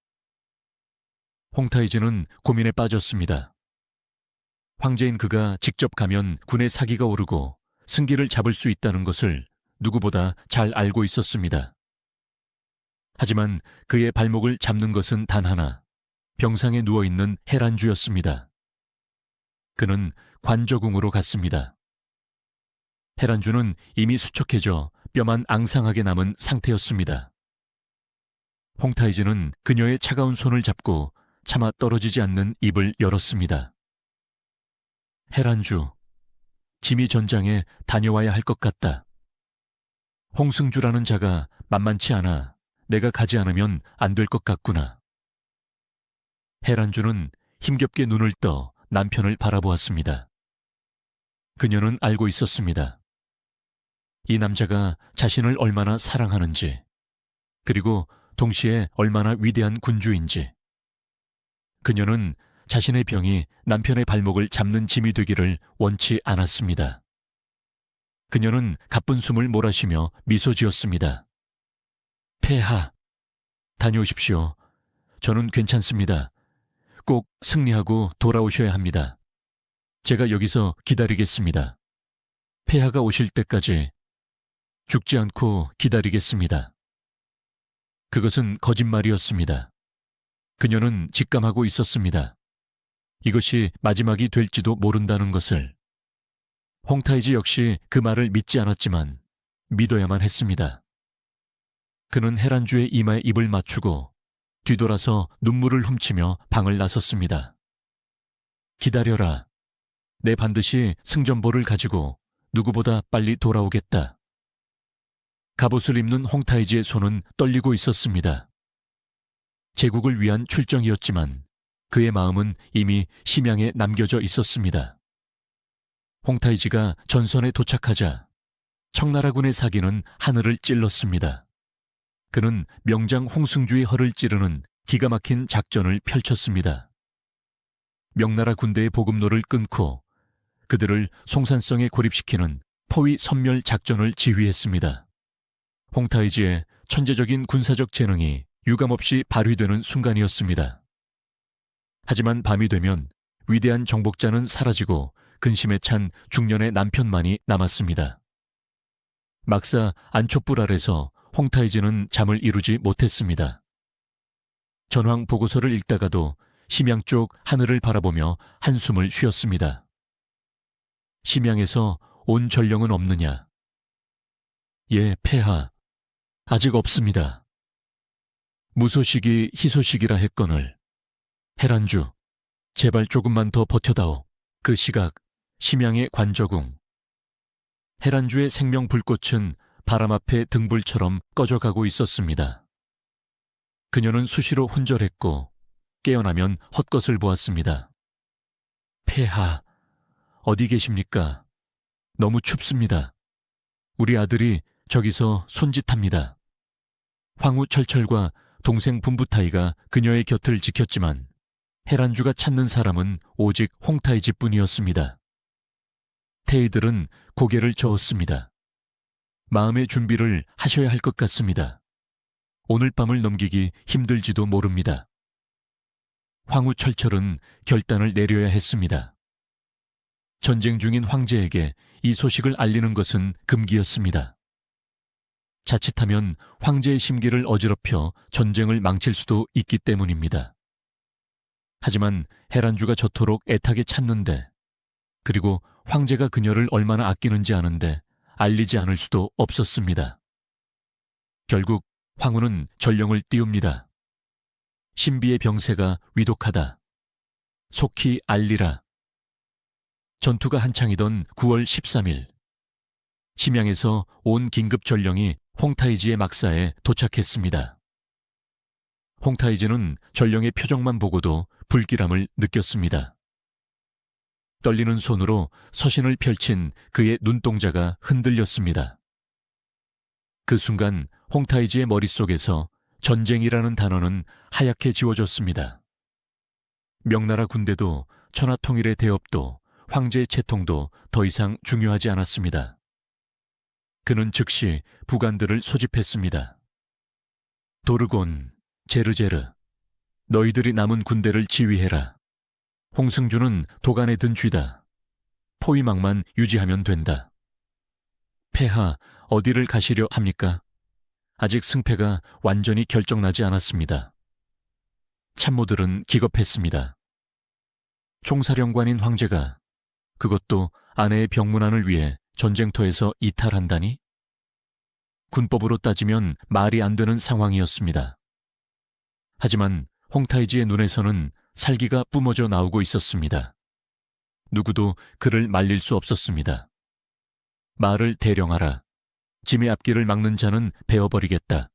A: 홍타이즈는 고민에 빠졌습니다. 황제인 그가 직접 가면 군의 사기가 오르고 승기를 잡을 수 있다는 것을 누구보다 잘 알고 있었습니다. 하지만 그의 발목을 잡는 것은 단 하나, 병상에 누워있는 헤란주였습니다. 그는 관저궁으로 갔습니다. 헤란주는 이미 수척해져 뼈만 앙상하게 남은 상태였습니다. 홍타이즈는 그녀의 차가운 손을 잡고 차마 떨어지지 않는 입을 열었습니다. 헤란주, 지미 전장에 다녀와야 할 것 같다. 홍승주라는 자가 만만치 않아 내가 가지 않으면 안 될 것 같구나. 헤란주는 힘겹게 눈을 떠 남편을 바라보았습니다. 그녀는 알고 있었습니다. 이 남자가 자신을 얼마나 사랑하는지, 그리고 동시에 얼마나 위대한 군주인지. 그녀는 자신의 병이 남편의 발목을 잡는 짐이 되기를 원치 않았습니다. 그녀는 가쁜 숨을 몰아쉬며 미소 지었습니다. 폐하, 다녀오십시오. 저는 괜찮습니다. 꼭 승리하고 돌아오셔야 합니다. 제가 여기서 기다리겠습니다. 폐하가 오실 때까지 죽지 않고 기다리겠습니다. 그것은 거짓말이었습니다. 그녀는 직감하고 있었습니다. 이것이 마지막이 될지도 모른다는 것을. 홍타이즈 역시 그 말을 믿지 않았지만 믿어야만 했습니다. 그는 헤란주의 이마에 입을 맞추고 뒤돌아서 눈물을 훔치며 방을 나섰습니다. 기다려라. 내 반드시 승전보를 가지고 누구보다 빨리 돌아오겠다. 갑옷을 입는 홍타이지의 손은 떨리고 있었습니다. 제국을 위한 출정이었지만 그의 마음은 이미 심양에 남겨져 있었습니다. 홍타이지가 전선에 도착하자 청나라군의 사기는 하늘을 찔렀습니다. 그는 명장 홍승주의 허를 찌르는 기가 막힌 작전을 펼쳤습니다. 명나라 군대의 보급로를 끊고 그들을 송산성에 고립시키는 포위 섬멸 작전을 지휘했습니다. 홍타이지의 천재적인 군사적 재능이 유감없이 발휘되는 순간이었습니다. 하지만 밤이 되면 위대한 정복자는 사라지고 근심에 찬 중년의 남편만이 남았습니다. 막사 안촛불 아래서 홍타이지는 잠을 이루지 못했습니다. 전황 보고서를 읽다가도 심양 쪽 하늘을 바라보며 한숨을 쉬었습니다. 심양에서 온 전령은 없느냐? 예, 폐하. 아직 없습니다. 무소식이 희소식이라 했거늘. 헤란주, 제발 조금만 더 버텨다오. 그 시각, 심양의 관저궁. 헤란주의 생명 불꽃은 바람 앞에 등불처럼 꺼져가고 있었습니다. 그녀는 수시로 혼절했고 깨어나면 헛것을 보았습니다. 폐하, 어디 계십니까? 너무 춥습니다. 우리 아들이 저기서 손짓합니다. 황후철철과 동생 분부타이가 그녀의 곁을 지켰지만 헤란주가 찾는 사람은 오직 홍타이지뿐이었습니다. 태이들은 고개를 저었습니다. 마음의 준비를 하셔야 할 것 같습니다. 오늘 밤을 넘기기 힘들지도 모릅니다. 황후철철은 결단을 내려야 했습니다. 전쟁 중인 황제에게 이 소식을 알리는 것은 금기였습니다. 자칫하면 황제의 심기를 어지럽혀 전쟁을 망칠 수도 있기 때문입니다. 하지만 헤란주가 저토록 애타게 찾는데, 그리고 황제가 그녀를 얼마나 아끼는지 아는데 알리지 않을 수도 없었습니다. 결국 황후는 전령을 띄웁니다. 신비의 병세가 위독하다. 속히 알리라. 전투가 한창이던 9월 13일, 심양에서 온 긴급 전령이 홍타이지의 막사에 도착했습니다. 홍타이지는 전령의 표정만 보고도 불길함을 느꼈습니다. 떨리는 손으로 서신을 펼친 그의 눈동자가 흔들렸습니다. 그 순간 홍타이지의 머릿속에서 전쟁이라는 단어는 하얗게 지워졌습니다. 명나라 군대도 천하통일의 대업도 황제의 채통도 더 이상 중요하지 않았습니다. 그는 즉시 부관들을 소집했습니다. 도르곤, 제르제르, 너희들이 남은 군대를 지휘해라. 홍승주는 도간에 든 쥐다. 포위망만 유지하면 된다. 폐하, 어디를 가시려 합니까? 아직 승패가 완전히 결정나지 않았습니다. 참모들은 기겁했습니다. 총사령관인 황제가 그것도 아내의 병문안을 위해 전쟁터에서 이탈한다니? 군법으로 따지면 말이 안 되는 상황이었습니다. 하지만 홍타이지의 눈에서는 살기가 뿜어져 나오고 있었습니다. 누구도 그를 말릴 수 없었습니다. 말을 대령하라. 짐의 앞길을 막는 자는 베어버리겠다.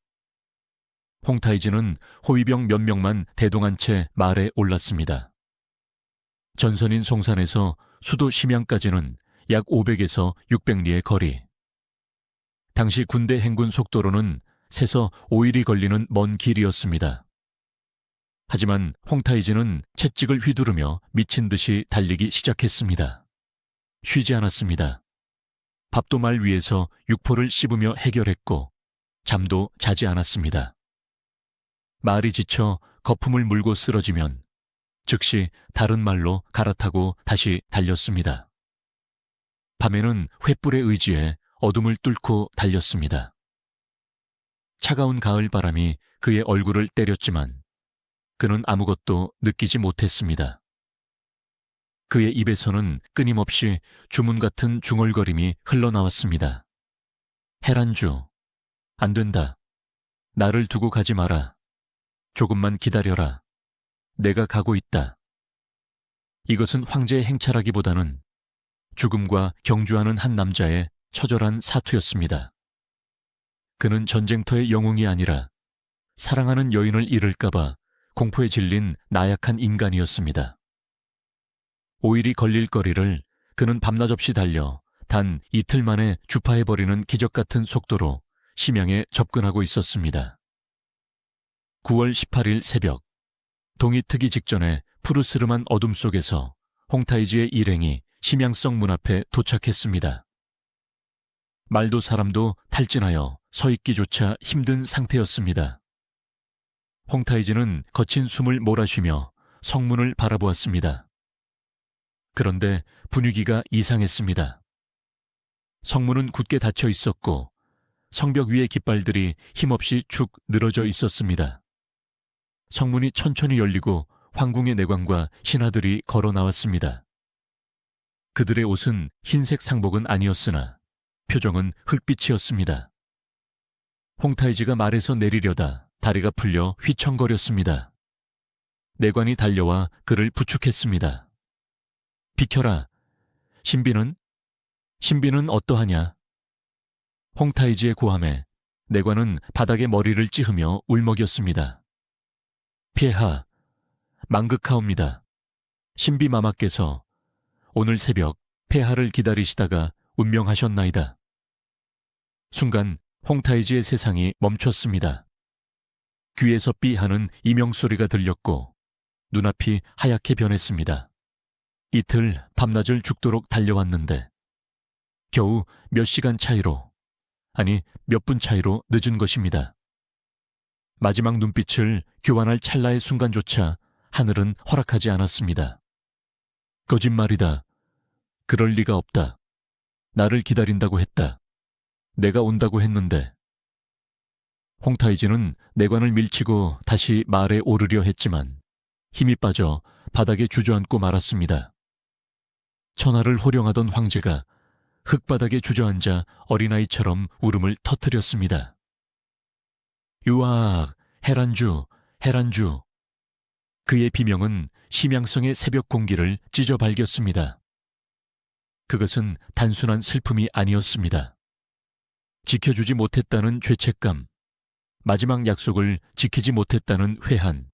A: 홍타이지는 호위병 몇 명만 대동한 채 말에 올랐습니다. 전선인 송산에서 수도 심양까지는 약 500에서 600리의 거리. 당시 군대 행군 속도로는 세서 5일이 걸리는 먼 길이었습니다. 하지만 홍타이지는 채찍을 휘두르며 미친 듯이 달리기 시작했습니다. 쉬지 않았습니다. 밥도말 위에서 육포를 씹으며 해결했고 잠도 자지 않았습니다. 말이 지쳐 거품을 물고 쓰러지면 즉시 다른 말로 갈아타고 다시 달렸습니다. 밤에는 횃불의 의지에 어둠을 뚫고 달렸습니다. 차가운 가을 바람이 그의 얼굴을 때렸지만 그는 아무것도 느끼지 못했습니다. 그의 입에서는 끊임없이 주문 같은 중얼거림이 흘러나왔습니다. 헤란주, 안 된다. 나를 두고 가지 마라. 조금만 기다려라. 내가 가고 있다. 이것은 황제의 행차라기보다는 죽음과 경주하는 한 남자의 처절한 사투였습니다. 그는 전쟁터의 영웅이 아니라 사랑하는 여인을 잃을까봐 공포에 질린 나약한 인간이었습니다. 5일이 걸릴 거리를 그는 밤낮없이 달려 단 이틀 만에 주파해버리는 기적 같은 속도로 심양에 접근하고 있었습니다. 9월 18일 새벽, 동이 트기 직전에 푸르스름한 어둠 속에서 홍타이지의 일행이 심양성 문 앞에 도착했습니다. 말도 사람도 탈진하여 서 있기조차 힘든 상태였습니다. 홍타이지는 거친 숨을 몰아쉬며 성문을 바라보았습니다. 그런데 분위기가 이상했습니다. 성문은 굳게 닫혀 있었고 성벽 위의 깃발들이 힘없이 축 늘어져 있었습니다. 성문이 천천히 열리고 황궁의 내관과 신하들이 걸어 나왔습니다. 그들의 옷은 흰색 상복은 아니었으나 표정은 흙빛이었습니다. 홍타이지가 말에서 내리려다 다리가 풀려 휘청거렸습니다. 내관이 달려와 그를 부축했습니다. 비켜라. 신비는 어떠하냐? 홍타이지의 고함에 내관은 바닥에 머리를 찌르며 울먹였습니다. 폐하, 망극하옵니다. 신비마마께서 오늘 새벽 폐하를 기다리시다가 운명하셨나이다. 순간 홍타이지의 세상이 멈췄습니다. 귀에서 삐하는 이명소리가 들렸고 눈앞이 하얗게 변했습니다. 이틀 밤낮을 죽도록 달려왔는데 겨우 몇 시간 차이로, 아니 몇 분 차이로 늦은 것입니다. 마지막 눈빛을 교환할 찰나의 순간조차 하늘은 허락하지 않았습니다. 거짓말이다. 그럴 리가 없다. 나를 기다린다고 했다. 내가 온다고 했는데. 홍타이지는 내관을 밀치고 다시 말에 오르려 했지만 힘이 빠져 바닥에 주저앉고 말았습니다. 천하를 호령하던 황제가 흙바닥에 주저앉아 어린아이처럼 울음을 터뜨렸습니다. 유악, 헤란주, 헤란주. 그의 비명은 심양성의 새벽 공기를 찢어 발겼습니다. 그것은 단순한 슬픔이 아니었습니다. 지켜주지 못했다는 죄책감, 마지막 약속을 지키지 못했다는 회한,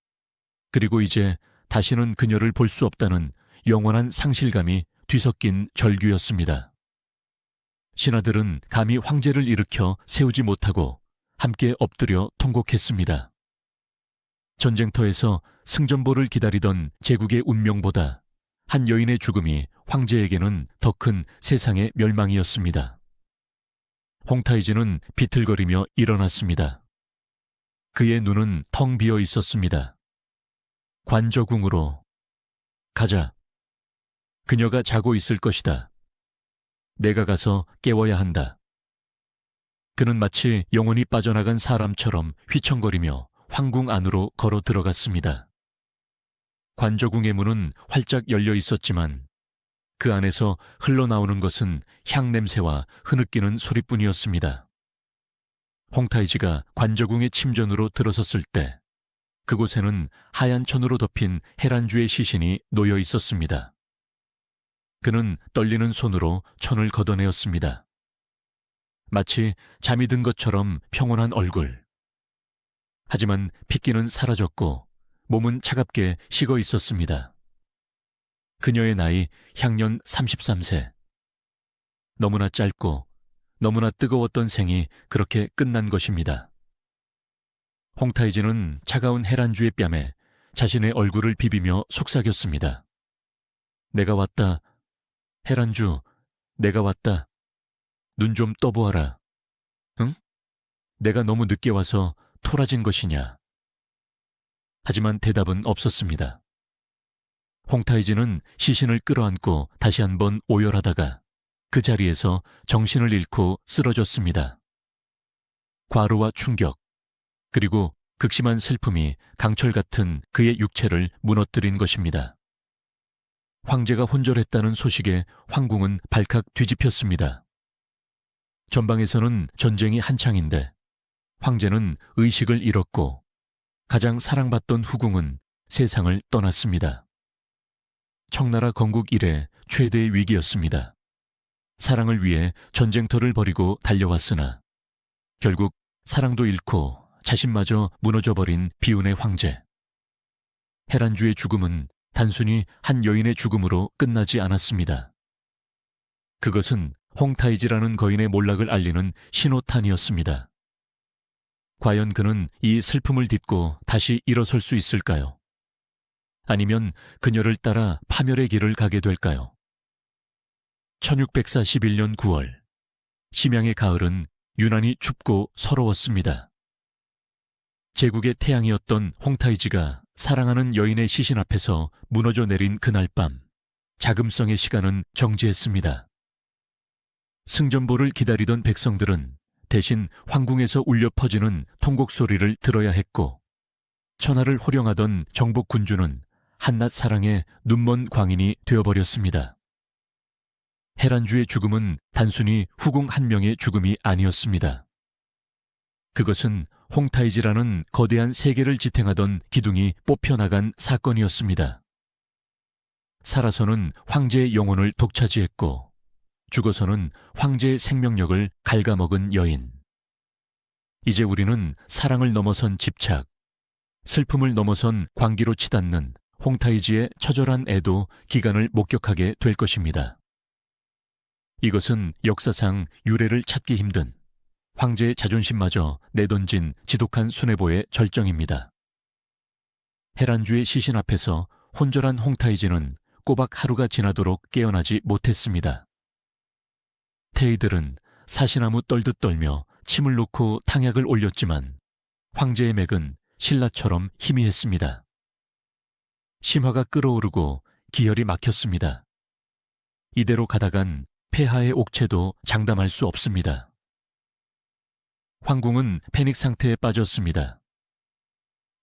A: 그리고 이제 다시는 그녀를 볼 수 없다는 영원한 상실감이 뒤섞인 절규였습니다. 신하들은 감히 황제를 일으켜 세우지 못하고 함께 엎드려 통곡했습니다. 전쟁터에서 승전보를 기다리던 제국의 운명보다 한 여인의 죽음이 황제에게는 더 큰 세상의 멸망이었습니다. 홍타이지는 비틀거리며 일어났습니다. 그의 눈은 텅 비어 있었습니다. 관저궁으로 가자. 그녀가 자고 있을 것이다. 내가 가서 깨워야 한다. 그는 마치 영혼이 빠져나간 사람처럼 휘청거리며 황궁 안으로 걸어 들어갔습니다. 관저궁의 문은 활짝 열려 있었지만 그 안에서 흘러나오는 것은 향냄새와 흐느끼는 소리뿐이었습니다. 홍타이지가 관저궁의 침전으로 들어섰을 때 그곳에는 하얀 천으로 덮인 헤란주의 시신이 놓여 있었습니다. 그는 떨리는 손으로 천을 걷어내었습니다. 마치 잠이 든 것처럼 평온한 얼굴. 하지만 핏기는 사라졌고 몸은 차갑게 식어 있었습니다. 그녀의 나이 향년 33세. 너무나 짧고 너무나 뜨거웠던 생이 그렇게 끝난 것입니다. 홍타이지는 차가운 헤란주의 뺨에 자신의 얼굴을 비비며 속삭였습니다. 내가 왔다. 헤란주, 내가 왔다. 눈 좀 떠보아라. 응? 내가 너무 늦게 와서 토라진 것이냐. 하지만 대답은 없었습니다. 홍타이지는 시신을 끌어안고 다시 한번 오열하다가 그 자리에서 정신을 잃고 쓰러졌습니다. 과로와 충격, 그리고 극심한 슬픔이 강철 같은 그의 육체를 무너뜨린 것입니다. 황제가 혼절했다는 소식에 황궁은 발칵 뒤집혔습니다. 전방에서는 전쟁이 한창인데 황제는 의식을 잃었고 가장 사랑받던 후궁은 세상을 떠났습니다. 청나라 건국 이래 최대의 위기였습니다. 사랑을 위해 전쟁터를 벌이고 달려왔으나 결국 사랑도 잃고 자신마저 무너져버린 비운의 황제. 헤란주의 죽음은 단순히 한 여인의 죽음으로 끝나지 않았습니다. 그것은 홍타이지라는 거인의 몰락을 알리는 신호탄이었습니다. 과연 그는 이 슬픔을 딛고 다시 일어설 수 있을까요? 아니면 그녀를 따라 파멸의 길을 가게 될까요? 1641년 9월, 심양의 가을은 유난히 춥고 서러웠습니다. 제국의 태양이었던 홍타이지가 사랑하는 여인의 시신 앞에서 무너져 내린 그날 밤, 자금성의 시간은 정지했습니다. 승전보를 기다리던 백성들은 대신 황궁에서 울려 퍼지는 통곡 소리를 들어야 했고, 천하를 호령하던 정복 군주는 한낱 사랑에 눈먼 광인이 되어버렸습니다. 헤란주의 죽음은 단순히 후궁 한 명의 죽음이 아니었습니다. 그것은 홍타이지라는 거대한 세계를 지탱하던 기둥이 뽑혀나간 사건이었습니다. 살아서는 황제의 영혼을 독차지했고 죽어서는 황제의 생명력을 갉아먹은 여인. 이제 우리는 사랑을 넘어선 집착, 슬픔을 넘어선 광기로 치닫는 홍타이지의 처절한 애도 기간을 목격하게 될 것입니다. 이것은 역사상 유례를 찾기 힘든 황제의 자존심마저 내던진 지독한 순애보의 절정입니다. 헤란주의 시신 앞에서 혼절한 홍타이지는 꼬박 하루가 지나도록 깨어나지 못했습니다. 태이들은 사시나무 떨듯 떨며 침을 놓고 탕약을 올렸지만 황제의 맥은 신라처럼 희미했습니다. 심화가 끓어오르고 기혈이 막혔습니다. 이대로 가다간 폐하의 옥체도 장담할 수 없습니다. 황궁은 패닉 상태에 빠졌습니다.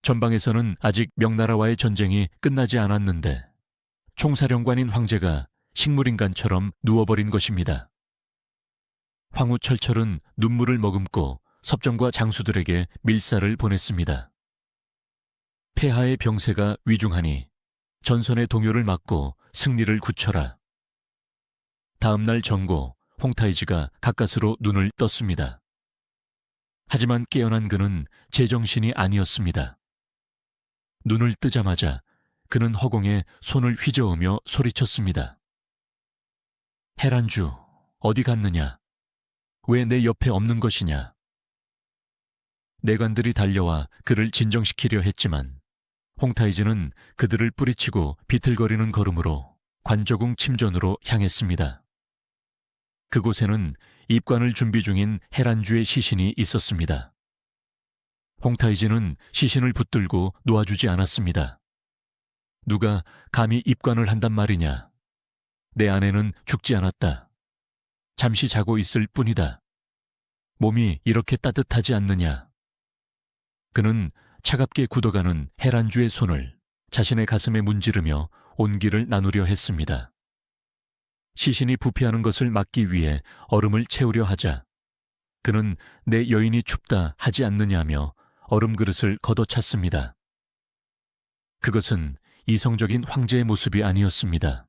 A: 전방에서는 아직 명나라와의 전쟁이 끝나지 않았는데 총사령관인 황제가 식물인간처럼 누워버린 것입니다. 황후철철은 눈물을 머금고 섭정과 장수들에게 밀사를 보냈습니다. 폐하의 병세가 위중하니 전선의 동요를 막고 승리를 굳혀라. 다음 날 정고 홍타이지가 가까스로 눈을 떴습니다. 하지만 깨어난 그는 제정신이 아니었습니다. 눈을 뜨자마자 그는 허공에 손을 휘저으며 소리쳤습니다. 헤란주, 어디 갔느냐? 왜 내 옆에 없는 것이냐? 내관들이 달려와 그를 진정시키려 했지만 홍타이지는 그들을 뿌리치고 비틀거리는 걸음으로 관저궁 침전으로 향했습니다. 그곳에는 입관을 준비 중인 헤란주의 시신이 있었습니다. 홍타이지는 시신을 붙들고 놓아주지 않았습니다. 누가 감히 입관을 한단 말이냐? 내 아내는 죽지 않았다. 잠시 자고 있을 뿐이다. 몸이 이렇게 따뜻하지 않느냐? 그는 차갑게 굳어가는 헤란주의 손을 자신의 가슴에 문지르며 온기를 나누려 했습니다. 시신이 부패하는 것을 막기 위해 얼음을 채우려 하자 그는 내 여인이 춥다 하지 않느냐며 얼음 그릇을 걷어찼습니다. 그것은 이성적인 황제의 모습이 아니었습니다.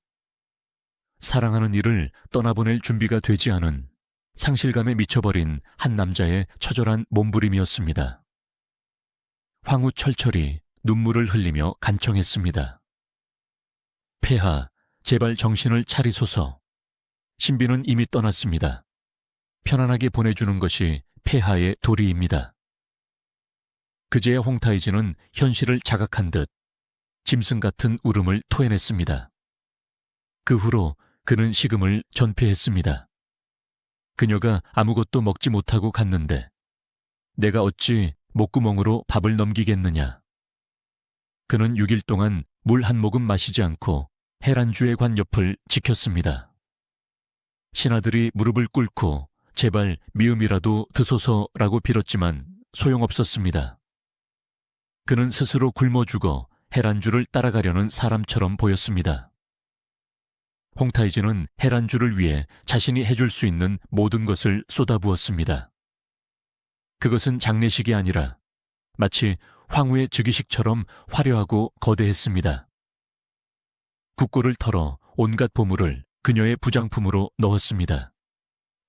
A: 사랑하는 이를 떠나보낼 준비가 되지 않은 상실감에 미쳐버린 한 남자의 처절한 몸부림이었습니다. 황후 철철이 눈물을 흘리며 간청했습니다. 폐하, 제발 정신을 차리소서. 신비는 이미 떠났습니다. 편안하게 보내주는 것이 폐하의 도리입니다. 그제야 홍타이지는 현실을 자각한 듯 짐승 같은 울음을 토해냈습니다. 그 후로 그는 식음을 전폐했습니다. 그녀가 아무것도 먹지 못하고 갔는데 내가 어찌 목구멍으로 밥을 넘기겠느냐. 그는 6일 동안 물 한 모금 마시지 않고 헤란주의 관 옆을 지켰습니다. 신하들이 무릎을 꿇고 제발 미음이라도 드소서라고 빌었지만 소용없었습니다. 그는 스스로 굶어 죽어 헤란주를 따라가려는 사람처럼 보였습니다. 홍타이즈는 헤란주를 위해 자신이 해줄 수 있는 모든 것을 쏟아부었습니다. 그것은 장례식이 아니라 마치 황후의 즉위식처럼 화려하고 거대했습니다. 국고를 털어 온갖 보물을 그녀의 부장품으로 넣었습니다.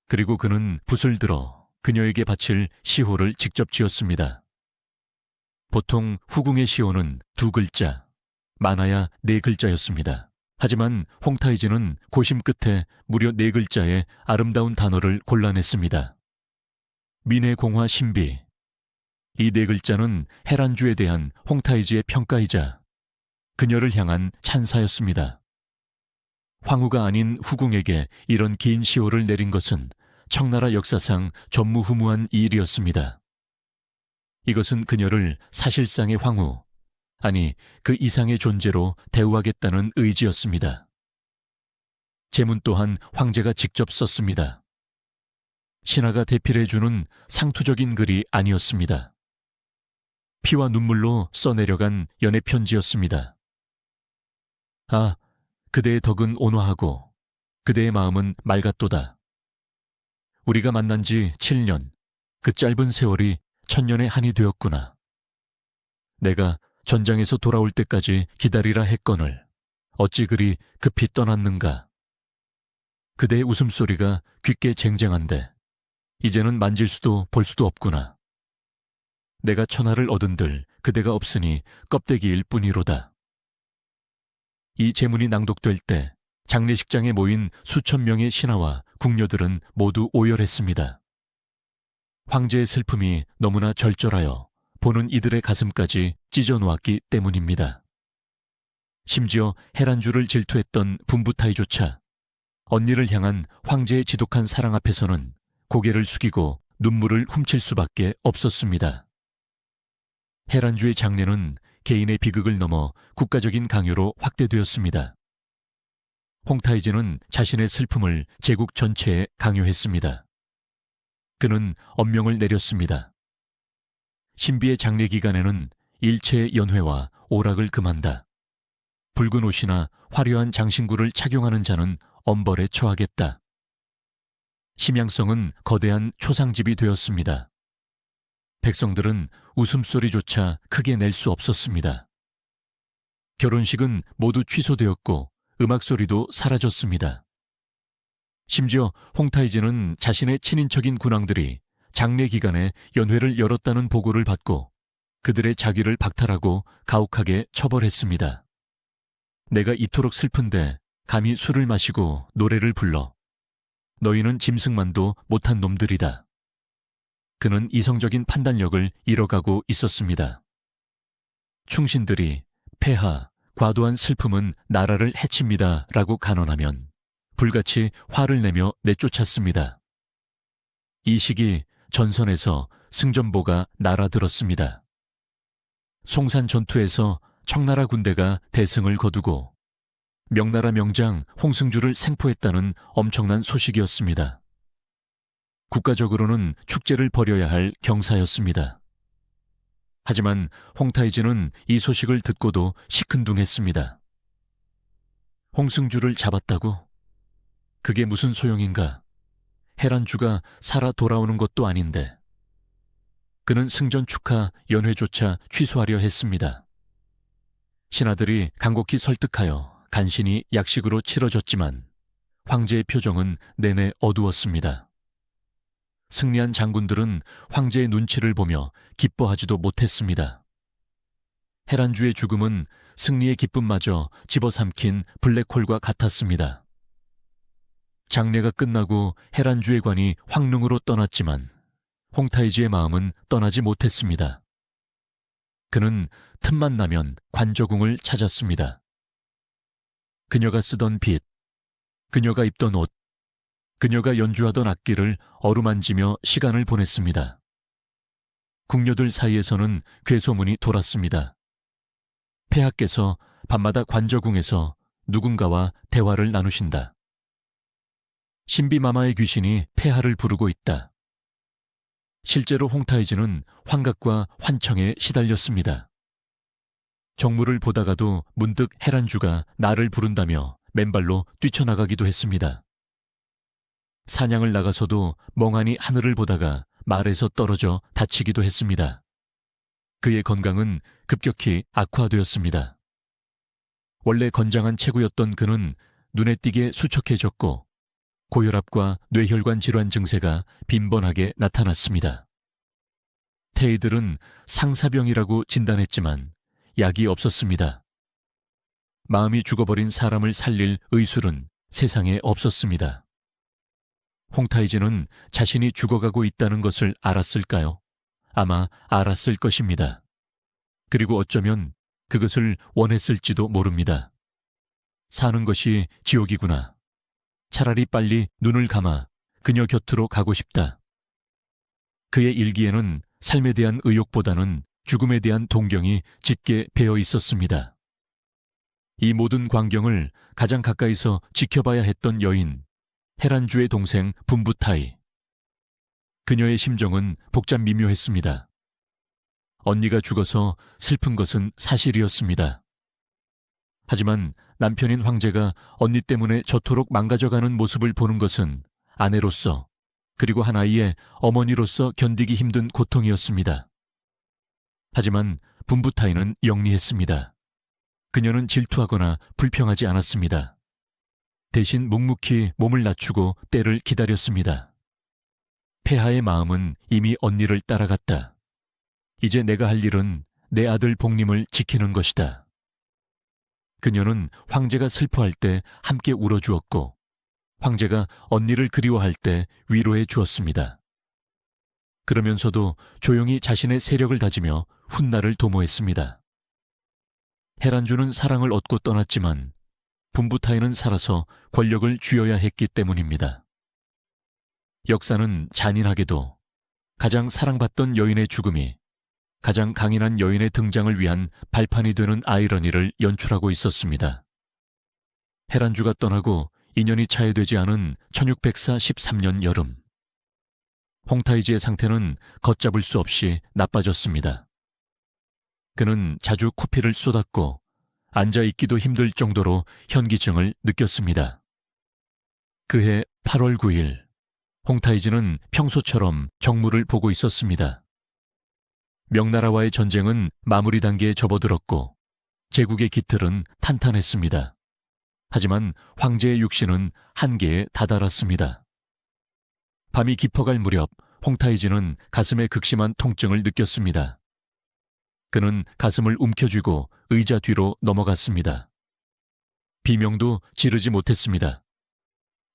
A: 그리고 그는 붓을 들어 그녀에게 바칠 시호를 직접 지었습니다. 보통 후궁의 시호는 2글자, 많아야 4글자였습니다. 하지만 홍타이즈는 고심 끝에 무려 4글자의 아름다운 단어를 골라냈습니다. 민해공화 신비. 이 4글자는 헤란주에 대한 홍타이즈의 평가이자 그녀를 향한 찬사였습니다. 황후가 아닌 후궁에게 이런 긴 시호를 내린 것은 청나라 역사상 전무후무한 일이었습니다. 이것은 그녀를 사실상의 황후, 아니 그 이상의 존재로 대우하겠다는 의지였습니다. 제문 또한 황제가 직접 썼습니다. 신하가 대필해주는 상투적인 글이 아니었습니다. 피와 눈물로 써내려간 연애편지였습니다. 아, 그대의 덕은 온화하고 그대의 마음은 맑았도다. 우리가 만난 지 7년, 그 짧은 세월이 천년의 한이 되었구나. 내가 전장에서 돌아올 때까지 기다리라 했거늘 어찌 그리 급히 떠났는가. 그대의 웃음소리가 귓게 쟁쟁한데 이제는 만질 수도 볼 수도 없구나. 내가 천하를 얻은들 그대가 없으니 껍데기일 뿐이로다. 이 제문이 낭독될 때 장례식장에 모인 수천 명의 신하와 궁녀들은 모두 오열했습니다. 황제의 슬픔이 너무나 절절하여 보는 이들의 가슴까지 찢어 놓았기 때문입니다. 심지어 헤란주를 질투했던 분부타이조차 언니를 향한 황제의 지독한 사랑 앞에서는 고개를 숙이고 눈물을 훔칠 수밖에 없었습니다. 헤란주의 장례는 개인의 비극을 넘어 국가적인 강요로 확대되었습니다. 홍타이즈는 자신의 슬픔을 제국 전체에 강요했습니다. 그는 엄명을 내렸습니다. 신비의 장례 기간에는 일체의 연회와 오락을 금한다. 붉은 옷이나 화려한 장신구를 착용하는 자는 엄벌에 처하겠다. 심양성은 거대한 초상집이 되었습니다. 백성들은 웃음소리조차 크게 낼 수 없었습니다. 결혼식은 모두 취소되었고 음악소리도 사라졌습니다. 심지어 홍타이즈는 자신의 친인척인 군왕들이 장례 기간에 연회를 열었다는 보고를 받고 그들의 자귀를 박탈하고 가혹하게 처벌했습니다. 내가 이토록 슬픈데 감히 술을 마시고 노래를 불러. 너희는 짐승만도 못한 놈들이다. 그는 이성적인 판단력을 잃어가고 있었습니다. 충신들이 폐하, 과도한 슬픔은 나라를 해칩니다 라고 간언하면 불같이 화를 내며 내쫓았습니다. 이 시기 전선에서 승전보가 날아들었습니다. 송산 전투에서 청나라 군대가 대승을 거두고 명나라 명장 홍승주를 생포했다는 엄청난 소식이었습니다. 국가적으로는 축제를 벌여야 할 경사였습니다. 하지만 홍타이즈는 이 소식을 듣고도 시큰둥했습니다. 홍승주를 잡았다고? 그게 무슨 소용인가? 헤란주가 살아 돌아오는 것도 아닌데. 그는 승전 축하 연회조차 취소하려 했습니다. 신하들이 간곡히 설득하여 간신히 약식으로 치러졌지만 황제의 표정은 내내 어두웠습니다. 승리한 장군들은 황제의 눈치를 보며 기뻐하지도 못했습니다. 헤란주의 죽음은 승리의 기쁨마저 집어삼킨 블랙홀과 같았습니다. 장례가 끝나고 헤란주의 관이 황릉으로 떠났지만 홍타이즈의 마음은 떠나지 못했습니다. 그는 틈만 나면 관저궁을 찾았습니다. 그녀가 쓰던 빗, 그녀가 입던 옷, 그녀가 연주하던 악기를 어루만지며 시간을 보냈습니다. 궁녀들 사이에서는 괴소문이 돌았습니다. 폐하께서 밤마다 관저궁에서 누군가와 대화를 나누신다. 신비마마의 귀신이 폐하를 부르고 있다. 실제로 홍타이즈는 환각과 환청에 시달렸습니다. 정물을 보다가도 문득 헤란주가 나를 부른다며 맨발로 뛰쳐나가기도 했습니다. 사냥을 나가서도 멍하니 하늘을 보다가 말에서 떨어져 다치기도 했습니다. 그의 건강은 급격히 악화되었습니다. 원래 건장한 체구였던 그는 눈에 띄게 수척해졌고 고혈압과 뇌혈관 질환 증세가 빈번하게 나타났습니다. 테이들은 상사병이라고 진단했지만 약이 없었습니다. 마음이 죽어버린 사람을 살릴 의술은 세상에 없었습니다. 홍타이즈는 자신이 죽어가고 있다는 것을 알았을까요? 아마 알았을 것입니다. 그리고 어쩌면 그것을 원했을지도 모릅니다. 사는 것이 지옥이구나. 차라리 빨리 눈을 감아 그녀 곁으로 가고 싶다. 그의 일기에는 삶에 대한 의욕보다는 죽음에 대한 동경이 짙게 배어 있었습니다. 이 모든 광경을 가장 가까이서 지켜봐야 했던 여인, 헤란주의 동생 분부타이. 그녀의 심정은 복잡 미묘했습니다. 언니가 죽어서 슬픈 것은 사실이었습니다. 하지만 남편인 황제가 언니 때문에 저토록 망가져가는 모습을 보는 것은 아내로서 그리고 한 아이의 어머니로서 견디기 힘든 고통이었습니다. 하지만 분부타이는 영리했습니다. 그녀는 질투하거나 불평하지 않았습니다. 대신 묵묵히 몸을 낮추고 때를 기다렸습니다. 폐하의 마음은 이미 언니를 따라갔다. 이제 내가 할 일은 내 아들 복림을 지키는 것이다. 그녀는 황제가 슬퍼할 때 함께 울어주었고 황제가 언니를 그리워할 때 위로해 주었습니다. 그러면서도 조용히 자신의 세력을 다지며 훗날을 도모했습니다. 헤란주는 사랑을 얻고 떠났지만 분부타이는 살아서 권력을 쥐어야 했기 때문입니다. 역사는 잔인하게도 가장 사랑받던 여인의 죽음이 가장 강인한 여인의 등장을 위한 발판이 되는 아이러니를 연출하고 있었습니다. 헤란주가 떠나고 2년이 차에 되지 않은 1643년 여름. 홍타이즈의 상태는 걷잡을 수 없이 나빠졌습니다. 그는 자주 코피를 쏟았고 앉아있기도 힘들 정도로 현기증을 느꼈습니다. 그해 8월 9일, 홍타이즈는 평소처럼 정무를 보고 있었습니다. 명나라와의 전쟁은 마무리 단계에 접어들었고 제국의 기틀은 탄탄했습니다. 하지만 황제의 육신은 한계에 다다랐습니다. 밤이 깊어갈 무렵 홍타이즈는 가슴에 극심한 통증을 느꼈습니다. 그는 가슴을 움켜쥐고 의자 뒤로 넘어갔습니다. 비명도 지르지 못했습니다.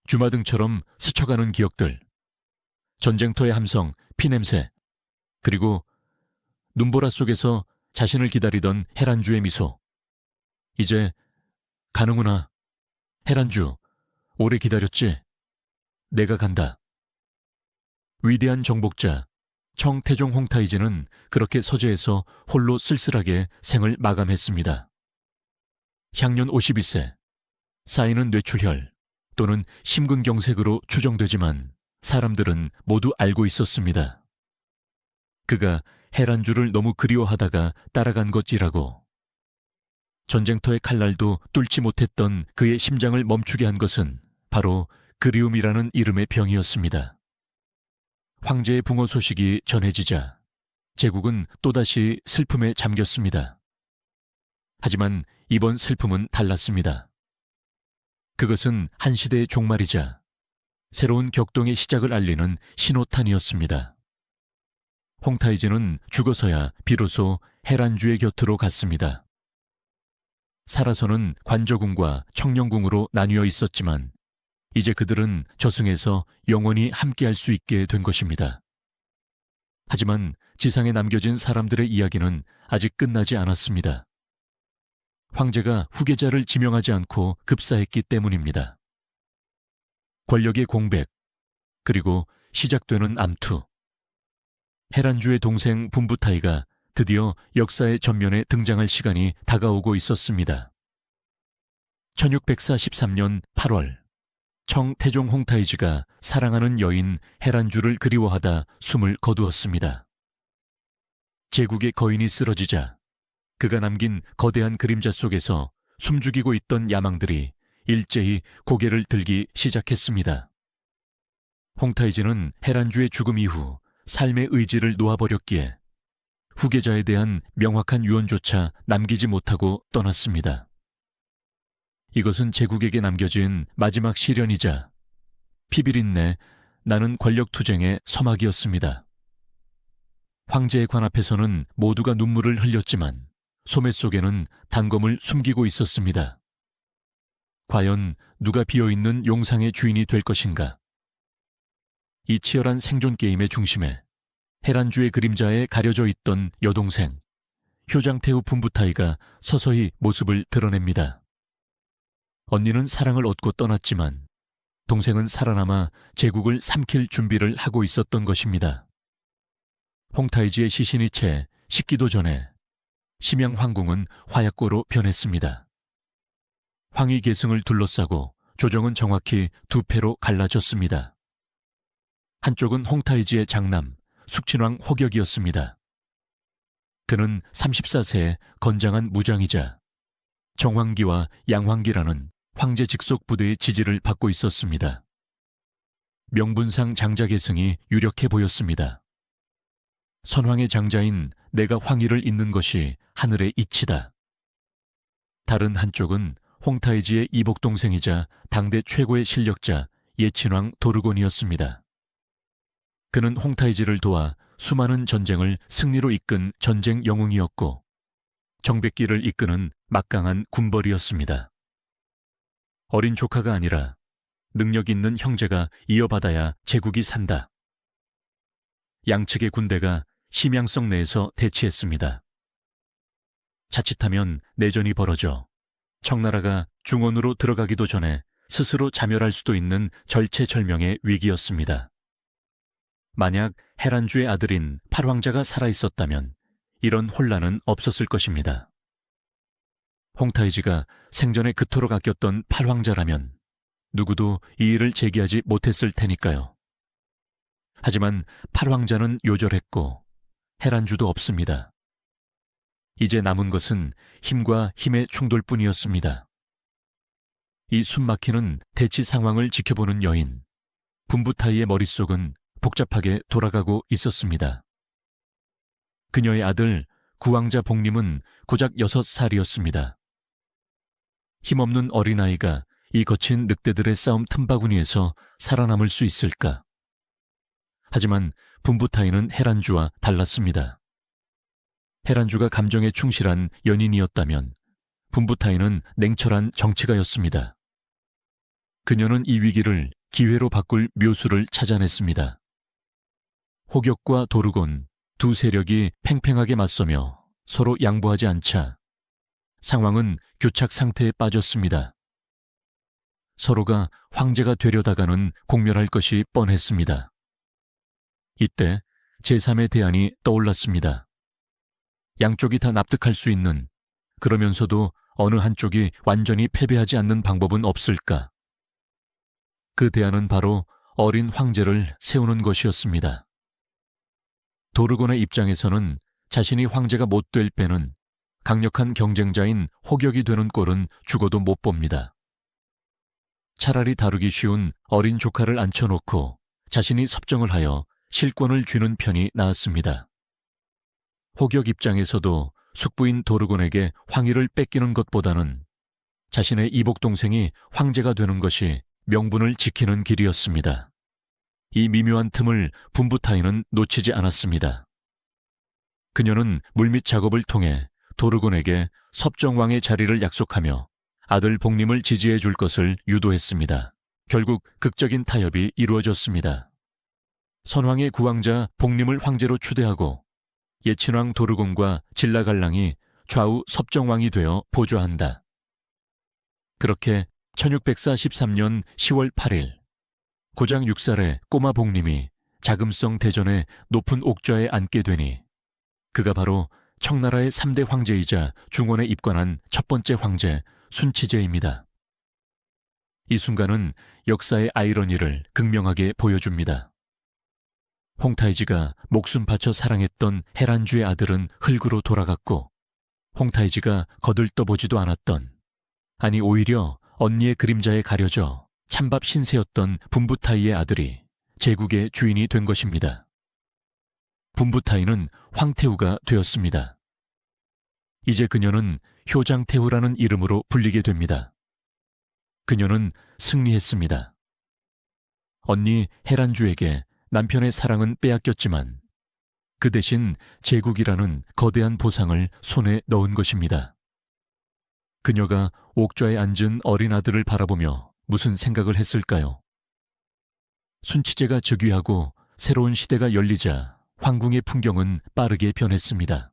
A: 주마등처럼 스쳐가는 기억들, 전쟁터의 함성, 피냄새, 그리고 눈보라 속에서 자신을 기다리던 헤란주의 미소. 이제 가는구나. 헤란주, 오래 기다렸지? 내가 간다. 위대한 정복자 청태종 홍타이즈는 그렇게 서재에서 홀로 쓸쓸하게 생을 마감했습니다. 향년 52세, 쌓이는 뇌출혈 또는 심근경색으로 추정되지만 사람들은 모두 알고 있었습니다. 그가 헤란주를 너무 그리워하다가 따라간 것이라고. 전쟁터의 칼날도 뚫지 못했던 그의 심장을 멈추게 한 것은 바로 그리움이라는 이름의 병이었습니다. 황제의 붕어 소식이 전해지자 제국은 또다시 슬픔에 잠겼습니다. 하지만 이번 슬픔은 달랐습니다. 그것은 한 시대의 종말이자 새로운 격동의 시작을 알리는 신호탄이었습니다. 홍타이즈는 죽어서야 비로소 헤란주의 곁으로 갔습니다. 살아서는 관저궁과 청령궁으로 나뉘어 있었지만 이제 그들은 저승에서 영원히 함께할 수 있게 된 것입니다. 하지만 지상에 남겨진 사람들의 이야기는 아직 끝나지 않았습니다. 황제가 후계자를 지명하지 않고 급사했기 때문입니다. 권력의 공백, 그리고 시작되는 암투. 헤란주의 동생 분부타이가 드디어 역사의 전면에 등장할 시간이 다가오고 있었습니다. 1643년 8월, 청태종 홍타이즈가 사랑하는 여인 헤란주를 그리워하다 숨을 거두었습니다. 제국의 거인이 쓰러지자 그가 남긴 거대한 그림자 속에서 숨죽이고 있던 야망들이 일제히 고개를 들기 시작했습니다. 홍타이지는 헤란주의 죽음 이후 삶의 의지를 놓아버렸기에 후계자에 대한 명확한 유언조차 남기지 못하고 떠났습니다. 이것은 제국에게 남겨진 마지막 시련이자 피비린내 나는 권력투쟁의 서막이었습니다. 황제의 관 앞에서는 모두가 눈물을 흘렸지만 소매 속에는 단검을 숨기고 있었습니다. 과연 누가 비어있는 용상의 주인이 될 것인가? 이 치열한 생존 게임의 중심에 헤란주의 그림자에 가려져 있던 여동생 효장태우 분부타이가 서서히 모습을 드러냅니다. 언니는 사랑을 얻고 떠났지만 동생은 살아남아 제국을 삼킬 준비를 하고 있었던 것입니다. 홍타이지의 시신이 채 식기도 전에 심양 황궁은 화약고로 변했습니다. 황위 계승을 둘러싸고 조정은 정확히 두 패로 갈라졌습니다. 한쪽은 홍타이지의 장남 숙친왕 호격이었습니다. 그는 34세의 건장한 무장이자 정황기와 양황기라는 황제 직속 부대의 지지를 받고 있었습니다. 명분상 장자 계승이 유력해 보였습니다. 선왕의 장자인 내가 황위를 잇는 것이 하늘의 이치다. 다른 한쪽은 홍타이지의 이복동생이자 당대 최고의 실력자 예친왕 도르곤이었습니다. 그는 홍타이지를 도와 수많은 전쟁을 승리로 이끈 전쟁 영웅이었고 정백기를 이끄는 막강한 군벌이었습니다. 어린 조카가 아니라 능력 있는 형제가 이어받아야 제국이 산다. 양측의 군대가 심양성 내에서 대치했습니다. 자칫하면 내전이 벌어져 청나라가 중원으로 들어가기도 전에 스스로 자멸할 수도 있는 절체절명의 위기였습니다. 만약 헤란주의 아들인 팔황자가 살아있었다면 이런 혼란은 없었을 것입니다. 홍타이지가 생전에 그토록 아꼈던 팔황자라면 누구도 이 일을 제기하지 못했을 테니까요. 하지만 팔황자는 요절했고 헤란주도 없습니다. 이제 남은 것은 힘과 힘의 충돌뿐이었습니다. 이 숨막히는 대치 상황을 지켜보는 여인 분부타이의 머릿속은 복잡하게 돌아가고 있었습니다. 그녀의 아들 구왕자 복림은 고작 6살이었습니다. 힘없는 어린아이가 이 거친 늑대들의 싸움 틈바구니에서 살아남을 수 있을까? 하지만 분부타이는 헤란주와 달랐습니다. 헤란주가 감정에 충실한 연인이었다면 분부타이는 냉철한 정치가였습니다. 그녀는 이 위기를 기회로 바꿀 묘수를 찾아냈습니다. 호격과 도르곤 두 세력이 팽팽하게 맞서며 서로 양보하지 않자 상황은 교착 상태에 빠졌습니다. 서로가 황제가 되려다가는 공멸할 것이 뻔했습니다. 이때 제3의 대안이 떠올랐습니다. 양쪽이 다 납득할 수 있는, 그러면서도 어느 한쪽이 완전히 패배하지 않는 방법은 없을까? 그 대안은 바로 어린 황제를 세우는 것이었습니다. 도르곤의 입장에서는 자신이 황제가 못 될 빼는 강력한 경쟁자인 호격이 되는 꼴은 죽어도 못 봅니다. 차라리 다루기 쉬운 어린 조카를 앉혀놓고 자신이 섭정을 하여 실권을 쥐는 편이 나았습니다. 호격 입장에서도 숙부인 도르곤에게 황위를 뺏기는 것보다는 자신의 이복동생이 황제가 되는 것이 명분을 지키는 길이었습니다. 이 미묘한 틈을 분부타이는 놓치지 않았습니다. 그녀는 물밑 작업을 통해 도르곤에게 섭정왕의 자리를 약속하며 아들 복림을 지지해 줄 것을 유도했습니다. 결국 극적인 타협이 이루어졌습니다. 선왕의 구왕자 복림을 황제로 추대하고 예친왕 도르곤과 진라갈랑이 좌우 섭정왕이 되어 보좌한다. 그렇게 1643년 10월 8일 고장 6살의 꼬마 복림이 자금성 대전의 높은 옥좌에 앉게 되니 그가 바로 청나라의 3대 황제이자 중원에 입관한 첫 번째 황제 순치제입니다. 이 순간은 역사의 아이러니를 극명하게 보여줍니다. 홍타이지가 목숨 바쳐 사랑했던 헤란주의 아들은 흙으로 돌아갔고 홍타이지가 거들떠보지도 않았던, 아니 오히려 언니의 그림자에 가려져 찬밥 신세였던 분부타이의 아들이 제국의 주인이 된 것입니다. 분부타이는 황태후가 되었습니다. 이제 그녀는 효장태후라는 이름으로 불리게 됩니다. 그녀는 승리했습니다. 언니 헤란주에게 남편의 사랑은 빼앗겼지만 그 대신 제국이라는 거대한 보상을 손에 넣은 것입니다. 그녀가 옥좌에 앉은 어린 아들을 바라보며 무슨 생각을 했을까요? 순치제가 즉위하고 새로운 시대가 열리자 황궁의 풍경은 빠르게 변했습니다.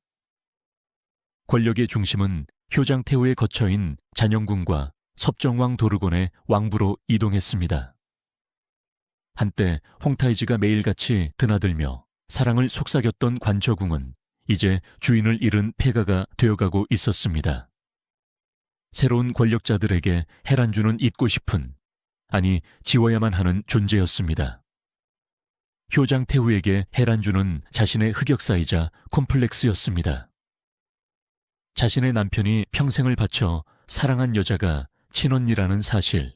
A: 권력의 중심은 효장태후의 거처인 잔영궁과 섭정왕 도르곤의 왕부로 이동했습니다. 한때 홍타이지가 매일같이 드나들며 사랑을 속삭였던 관저궁은 이제 주인을 잃은 폐가가 되어가고 있었습니다. 새로운 권력자들에게 헤란주는 잊고 싶은, 아니 지워야만 하는 존재였습니다. 효장태후에게 헤란주는 자신의 흑역사이자 콤플렉스였습니다. 자신의 남편이 평생을 바쳐 사랑한 여자가 친언니라는 사실,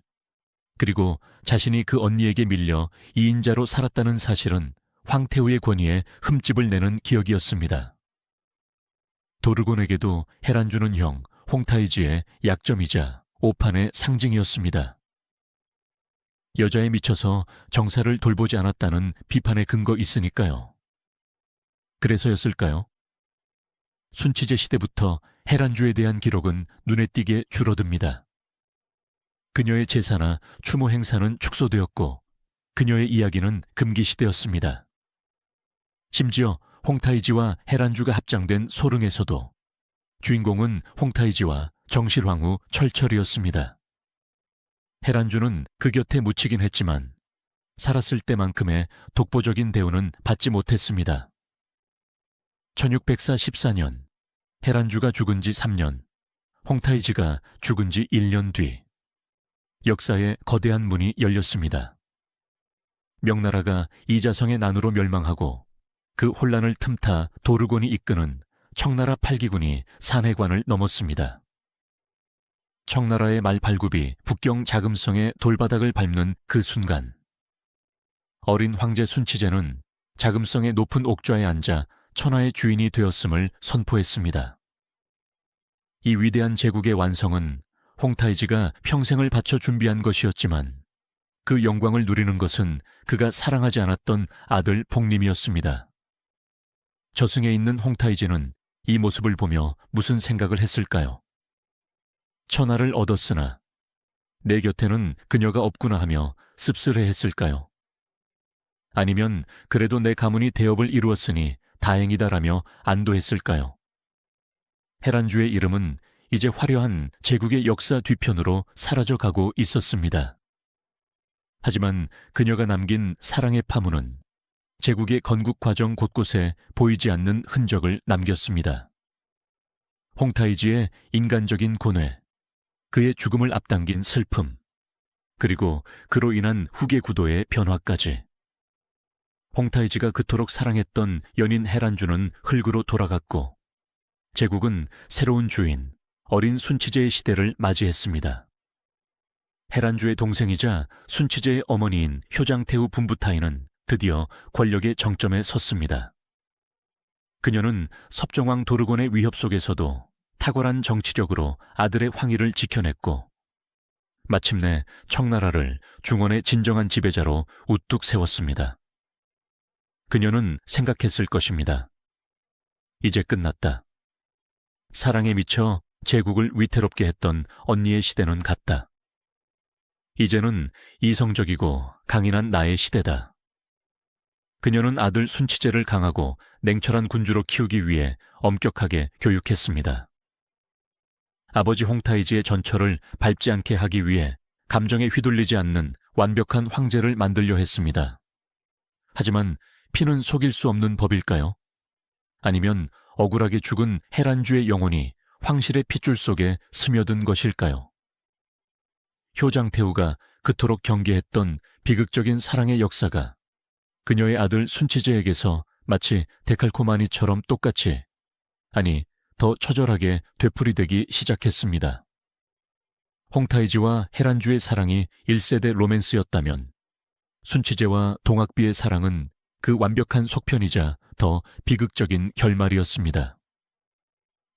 A: 그리고 자신이 그 언니에게 밀려 2인자로 살았다는 사실은 황태후의 권위에 흠집을 내는 기억이었습니다. 도르곤에게도 헤란주는 형 홍타이지의 약점이자 오판의 상징이었습니다. 여자에 미쳐서 정사를 돌보지 않았다는 비판의 근거 있으니까요. 그래서였을까요? 순치제 시대부터 헤란주에 대한 기록은 눈에 띄게 줄어듭니다. 그녀의 제사나 추모 행사는 축소되었고 그녀의 이야기는 금기시되었습니다. 심지어 홍타이지와 헤란주가 합장된 소릉에서도 주인공은 홍타이지와 정실황후 철철이었습니다. 헤란주는 그 곁에 묻히긴 했지만 살았을 때만큼의 독보적인 대우는 받지 못했습니다. 1614년 헤란주가 죽은 지 3년, 홍타이지가 죽은 지 1년 뒤 역사의 거대한 문이 열렸습니다. 명나라가 이자성의 난으로 멸망하고 그 혼란을 틈타 도르곤이 이끄는 청나라 8기군이 산해관을 넘었습니다. 청나라의 말발굽이 북경 자금성의 돌바닥을 밟는 그 순간 어린 황제 순치제는 자금성의 높은 옥좌에 앉아 천하의 주인이 되었음을 선포했습니다. 이 위대한 제국의 완성은 홍타이지가 평생을 바쳐 준비한 것이었지만 그 영광을 누리는 것은 그가 사랑하지 않았던 아들 복림이었습니다. 저승에 있는 홍타이지는 이 모습을 보며 무슨 생각을 했을까요? 천하를 얻었으나 내 곁에는 그녀가 없구나 하며 씁쓸해했을까요? 아니면 그래도 내 가문이 대업을 이루었으니 다행이다라며 안도했을까요? 헤란주의 이름은 이제 화려한 제국의 역사 뒤편으로 사라져가고 있었습니다. 하지만 그녀가 남긴 사랑의 파문은 제국의 건국 과정 곳곳에 보이지 않는 흔적을 남겼습니다. 홍타이지의 인간적인 고뇌, 그의 죽음을 앞당긴 슬픔, 그리고 그로 인한 후계 구도의 변화까지. 홍타이지가 그토록 사랑했던 연인 헤란주는 흙으로 돌아갔고 제국은 새로운 주인, 어린 순치제의 시대를 맞이했습니다. 헤란주의 동생이자 순치제의 어머니인 효장태후 분부타이는 드디어 권력의 정점에 섰습니다. 그녀는 섭정왕 도르곤의 위협 속에서도 탁월한 정치력으로 아들의 황위를 지켜냈고 마침내 청나라를 중원의 진정한 지배자로 우뚝 세웠습니다. 그녀는 생각했을 것입니다. 이제 끝났다. 사랑에 미쳐 제국을 위태롭게 했던 언니의 시대는 갔다. 이제는 이성적이고 강인한 나의 시대다. 그녀는 아들 순치제를 강하고 냉철한 군주로 키우기 위해 엄격하게 교육했습니다. 아버지 홍타이지의 전철을 밟지 않게 하기 위해 감정에 휘둘리지 않는 완벽한 황제를 만들려 했습니다. 하지만 피는 속일 수 없는 법일까요? 아니면 억울하게 죽은 헤란주의 영혼이 황실의 핏줄 속에 스며든 것일까요? 효장태후가 그토록 경계했던 비극적인 사랑의 역사가 그녀의 아들 순치제에게서 마치 데칼코마니처럼 똑같이, 아니 더 처절하게 되풀이되기 시작했습니다. 홍타이지와 헤란주의 사랑이 1세대 로맨스였다면 순치제와 동학비의 사랑은 그 완벽한 속편이자 더 비극적인 결말이었습니다.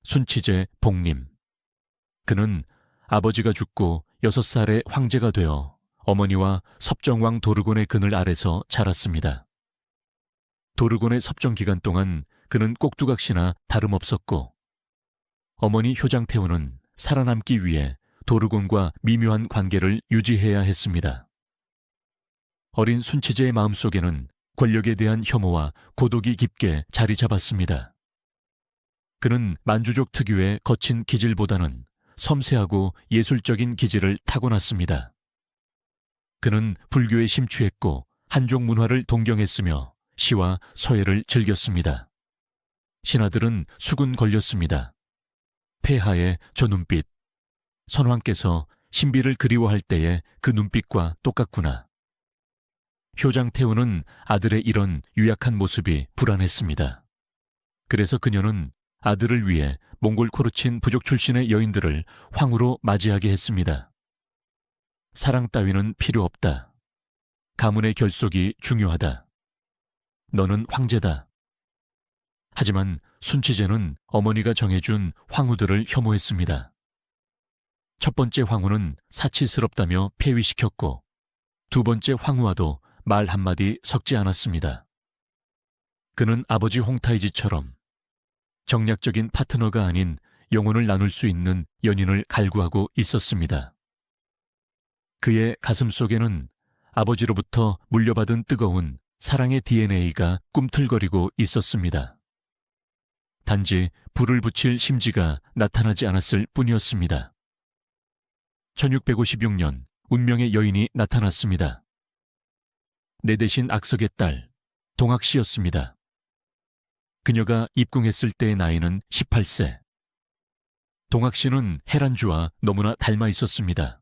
A: 순치제 복림. 그는 아버지가 죽고 6살에 황제가 되어 어머니와 섭정왕 도르곤의 그늘 아래서 자랐습니다. 도르곤의 섭정 기간 동안 그는 꼭두각시나 다름없었고 어머니 효장태우는 살아남기 위해 도르곤과 미묘한 관계를 유지해야 했습니다. 어린 순치제의 마음속에는 권력에 대한 혐오와 고독이 깊게 자리 잡았습니다. 그는 만주족 특유의 거친 기질보다는 섬세하고 예술적인 기질을 타고났습니다. 그는 불교에 심취했고 한족 문화를 동경했으며 시와 서예를 즐겼습니다. 신하들은 수군 걸렸습니다. 폐하의 저 눈빛, 선왕께서 신비를 그리워할 때의 그 눈빛과 똑같구나. 효장태우는 아들의 이런 유약한 모습이 불안했습니다. 그래서 그녀는 아들을 위해 몽골 코르친 부족 출신의 여인들을 황후로 맞이하게 했습니다. 사랑 따위는 필요 없다. 가문의 결속이 중요하다. 너는 황제다. 하지만 순치제는 어머니가 정해준 황후들을 혐오했습니다. 첫 번째 황후는 사치스럽다며 폐위시켰고 두 번째 황후와도 말 한마디 섞지 않았습니다. 그는 아버지 홍타이지처럼 정략적인 파트너가 아닌 영혼을 나눌 수 있는 연인을 갈구하고 있었습니다. 그의 가슴 속에는 아버지로부터 물려받은 뜨거운 사랑의 DNA가 꿈틀거리고 있었습니다. 단지 불을 붙일 심지가 나타나지 않았을 뿐이었습니다. 1656년 운명의 여인이 나타났습니다. 내 대신 악석의 딸, 동학씨였습니다. 그녀가 입궁했을 때의 나이는 18세. 동학씨는 헤란주와 너무나 닮아 있었습니다.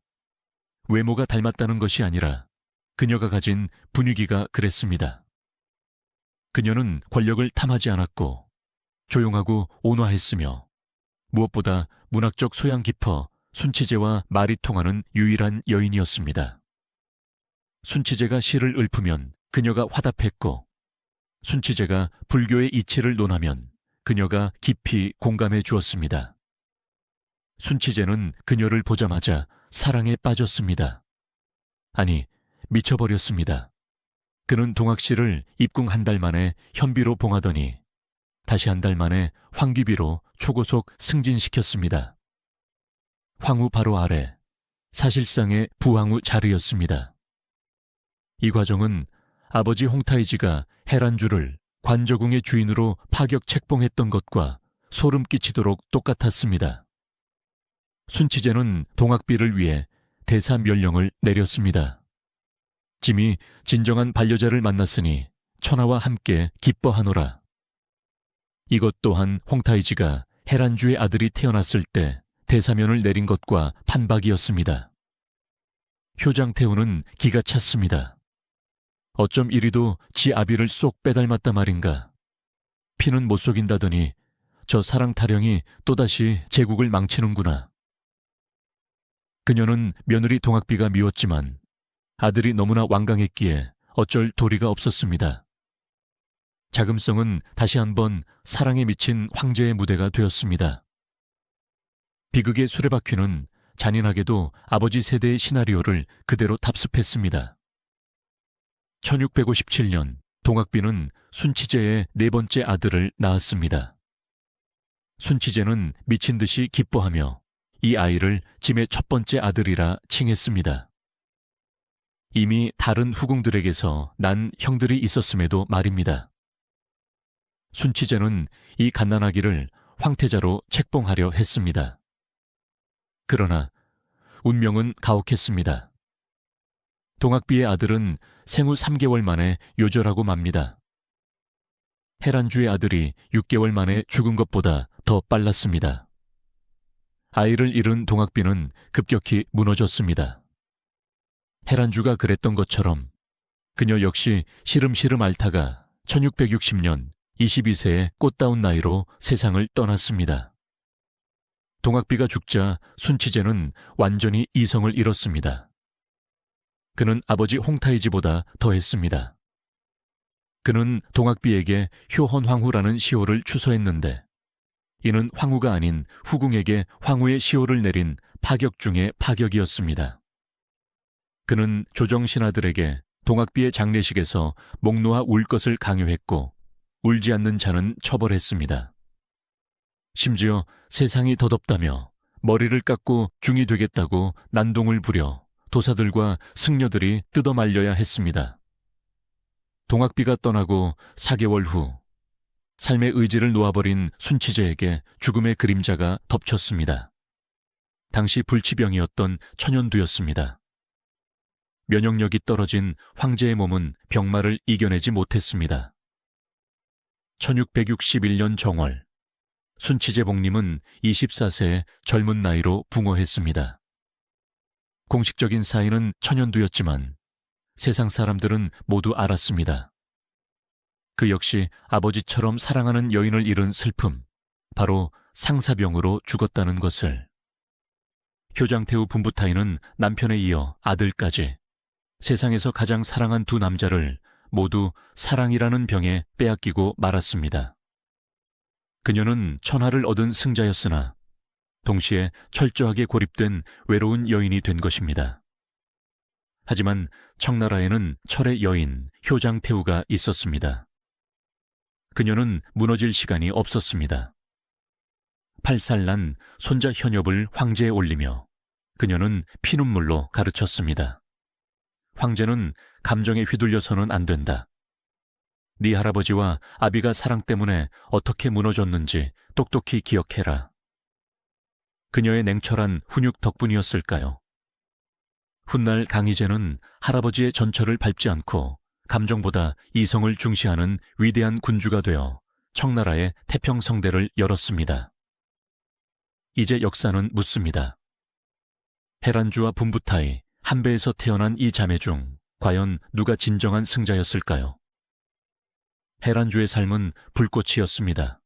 A: 외모가 닮았다는 것이 아니라 그녀가 가진 분위기가 그랬습니다. 그녀는 권력을 탐하지 않았고 조용하고 온화했으며 무엇보다 문학적 소양 깊어 순치제와 말이 통하는 유일한 여인이었습니다. 순치제가 시를 읊으면 그녀가 화답했고 순치제가 불교의 이치를 논하면 그녀가 깊이 공감해 주었습니다. 순치제는 그녀를 보자마자 사랑에 빠졌습니다. 아니, 미쳐버렸습니다. 그는 동학씨를 입궁 한 달 만에 현비로 봉하더니 다시 한 달 만에 황귀비로 초고속 승진시켰습니다. 황후 바로 아래, 사실상의 부황후 자리였습니다. 이 과정은 아버지 홍타이지가 헤란주를 관저궁의 주인으로 파격 책봉했던 것과 소름 끼치도록 똑같았습니다. 순치제는 동학비를 위해 대사멸령을 내렸습니다. 짐이 진정한 반려자를 만났으니 천하와 함께 기뻐하노라. 이것 또한 홍타이지가 헤란주의 아들이 태어났을 때 대사면을 내린 것과 판박이었습니다. 효장태우는 기가 찼습니다. 어쩜 이리도 지 아비를 쏙 빼닮았다 말인가. 피는 못 속인다더니 저 사랑 타령이 또다시 제국을 망치는구나. 그녀는 며느리 동학비가 미웠지만 아들이 너무나 완강했기에 어쩔 도리가 없었습니다. 자금성은 다시 한번 사랑에 미친 황제의 무대가 되었습니다. 비극의 수레바퀴는 잔인하게도 아버지 세대의 시나리오를 그대로 답습했습니다. 1657년 동학비는 순치제의 네 번째 아들을 낳았습니다. 순치제는 미친 듯이 기뻐하며 이 아이를 짐의 첫 번째 아들이라 칭했습니다. 이미 다른 후궁들에게서 난 형들이 있었음에도 말입니다. 순치제는 이 갓난아기를 황태자로 책봉하려 했습니다. 그러나 운명은 가혹했습니다. 동학비의 아들은 생후 3개월 만에 요절하고 맙니다. 헤란주의 아들이 6개월 만에 죽은 것보다 더 빨랐습니다. 아이를 잃은 동학비는 급격히 무너졌습니다. 헤란주가 그랬던 것처럼 그녀 역시 시름시름 앓다가 1660년 22세의 꽃다운 나이로 세상을 떠났습니다. 동학비가 죽자 순치제는 완전히 이성을 잃었습니다. 그는 아버지 홍타이지보다 더했습니다. 그는 동학비에게 효헌황후라는 시호를 추서했는데 이는 황후가 아닌 후궁에게 황후의 시호를 내린 파격 중의 파격이었습니다. 그는 조정 신하들에게 동학비의 장례식에서 목 놓아 울 것을 강요했고 울지 않는 자는 처벌했습니다. 심지어 세상이 덧없다며 머리를 깎고 중이 되겠다고 난동을 부려 도사들과 승려들이 뜯어 말려야 했습니다. 동학비가 떠나고 4개월 후 삶의 의지를 놓아버린 순치제에게 죽음의 그림자가 덮쳤습니다. 당시 불치병이었던 천연두였습니다. 면역력이 떨어진 황제의 몸은 병마를 이겨내지 못했습니다. 1661년 정월, 순치제 복림은 24세의 젊은 나이로 붕어했습니다. 공식적인 사인은 천연두였지만 세상 사람들은 모두 알았습니다. 그 역시 아버지처럼 사랑하는 여인을 잃은 슬픔, 바로 상사병으로 죽었다는 것을. 효장태후 분부타이는 남편에 이어 아들까지 세상에서 가장 사랑한 두 남자를 모두 사랑이라는 병에 빼앗기고 말았습니다. 그녀는 천하를 얻은 승자였으나 동시에 철저하게 고립된 외로운 여인이 된 것입니다. 하지만 청나라에는 철의 여인 효장태후가 있었습니다. 그녀는 무너질 시간이 없었습니다. 8살 난 손자 현엽을 황제에 올리며 그녀는 피눈물로 가르쳤습니다. 황제는 감정에 휘둘려서는 안 된다. 네 할아버지와 아비가 사랑 때문에 어떻게 무너졌는지 똑똑히 기억해라. 그녀의 냉철한 훈육 덕분이었을까요? 훗날 강희제는 할아버지의 전철을 밟지 않고 감정보다 이성을 중시하는 위대한 군주가 되어 청나라의 태평성대를 열었습니다. 이제 역사는 묻습니다. 헤란주와 분부타이, 한배에서 태어난 이 자매 중 과연 누가 진정한 승자였을까요? 헤란주의 삶은 불꽃이었습니다.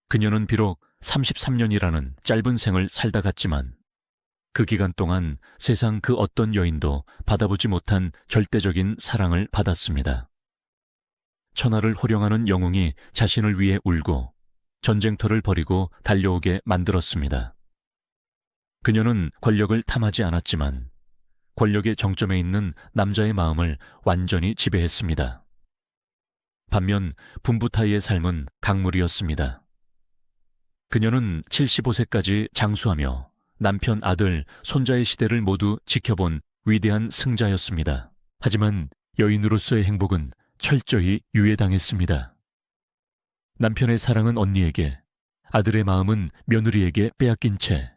A: 그녀는 비록 33년이라는 짧은 생을 살다 갔지만 그 기간 동안 세상 그 어떤 여인도 받아보지 못한 절대적인 사랑을 받았습니다. 천하를 호령하는 영웅이 자신을 위해 울고 전쟁터를 벌이고 달려오게 만들었습니다. 그녀는 권력을 탐하지 않았지만 권력의 정점에 있는 남자의 마음을 완전히 지배했습니다. 반면 분부타이의 삶은 강물이었습니다. 그녀는 75세까지 장수하며 남편, 아들, 손자의 시대를 모두 지켜본 위대한 승자였습니다. 하지만 여인으로서의 행복은 철저히 유예당했습니다. 남편의 사랑은 언니에게, 아들의 마음은 며느리에게 빼앗긴 채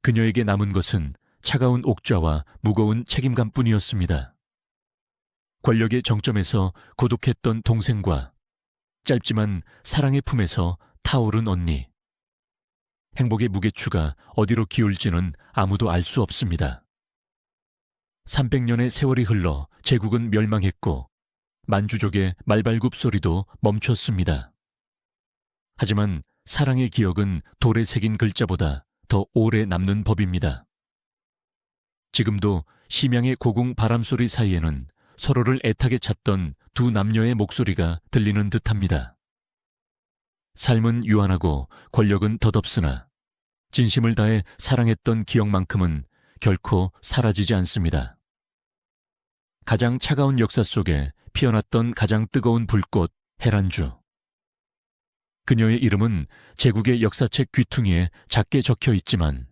A: 그녀에게 남은 것은 차가운 옥좌와 무거운 책임감뿐이었습니다. 권력의 정점에서 고독했던 동생과 짧지만 사랑의 품에서 타오른 언니. 행복의 무게추가 어디로 기울지는 아무도 알 수 없습니다. 300년의 세월이 흘러 제국은 멸망했고 만주족의 말발굽 소리도 멈췄습니다. 하지만 사랑의 기억은 돌에 새긴 글자보다 더 오래 남는 법입니다. 지금도 심양의 고궁 바람소리 사이에는 서로를 애타게 찾던 두 남녀의 목소리가 들리는 듯합니다. 삶은 유한하고 권력은 덧없으나 진심을 다해 사랑했던 기억만큼은 결코 사라지지 않습니다. 가장 차가운 역사 속에 피어났던 가장 뜨거운 불꽃 헤란주. 그녀의 이름은 제국의 역사책 귀퉁이에 작게 적혀 있지만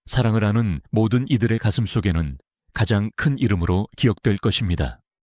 A: 사랑을 아는 모든 이들의 가슴 속에는 가장 큰 이름으로 기억될 것입니다.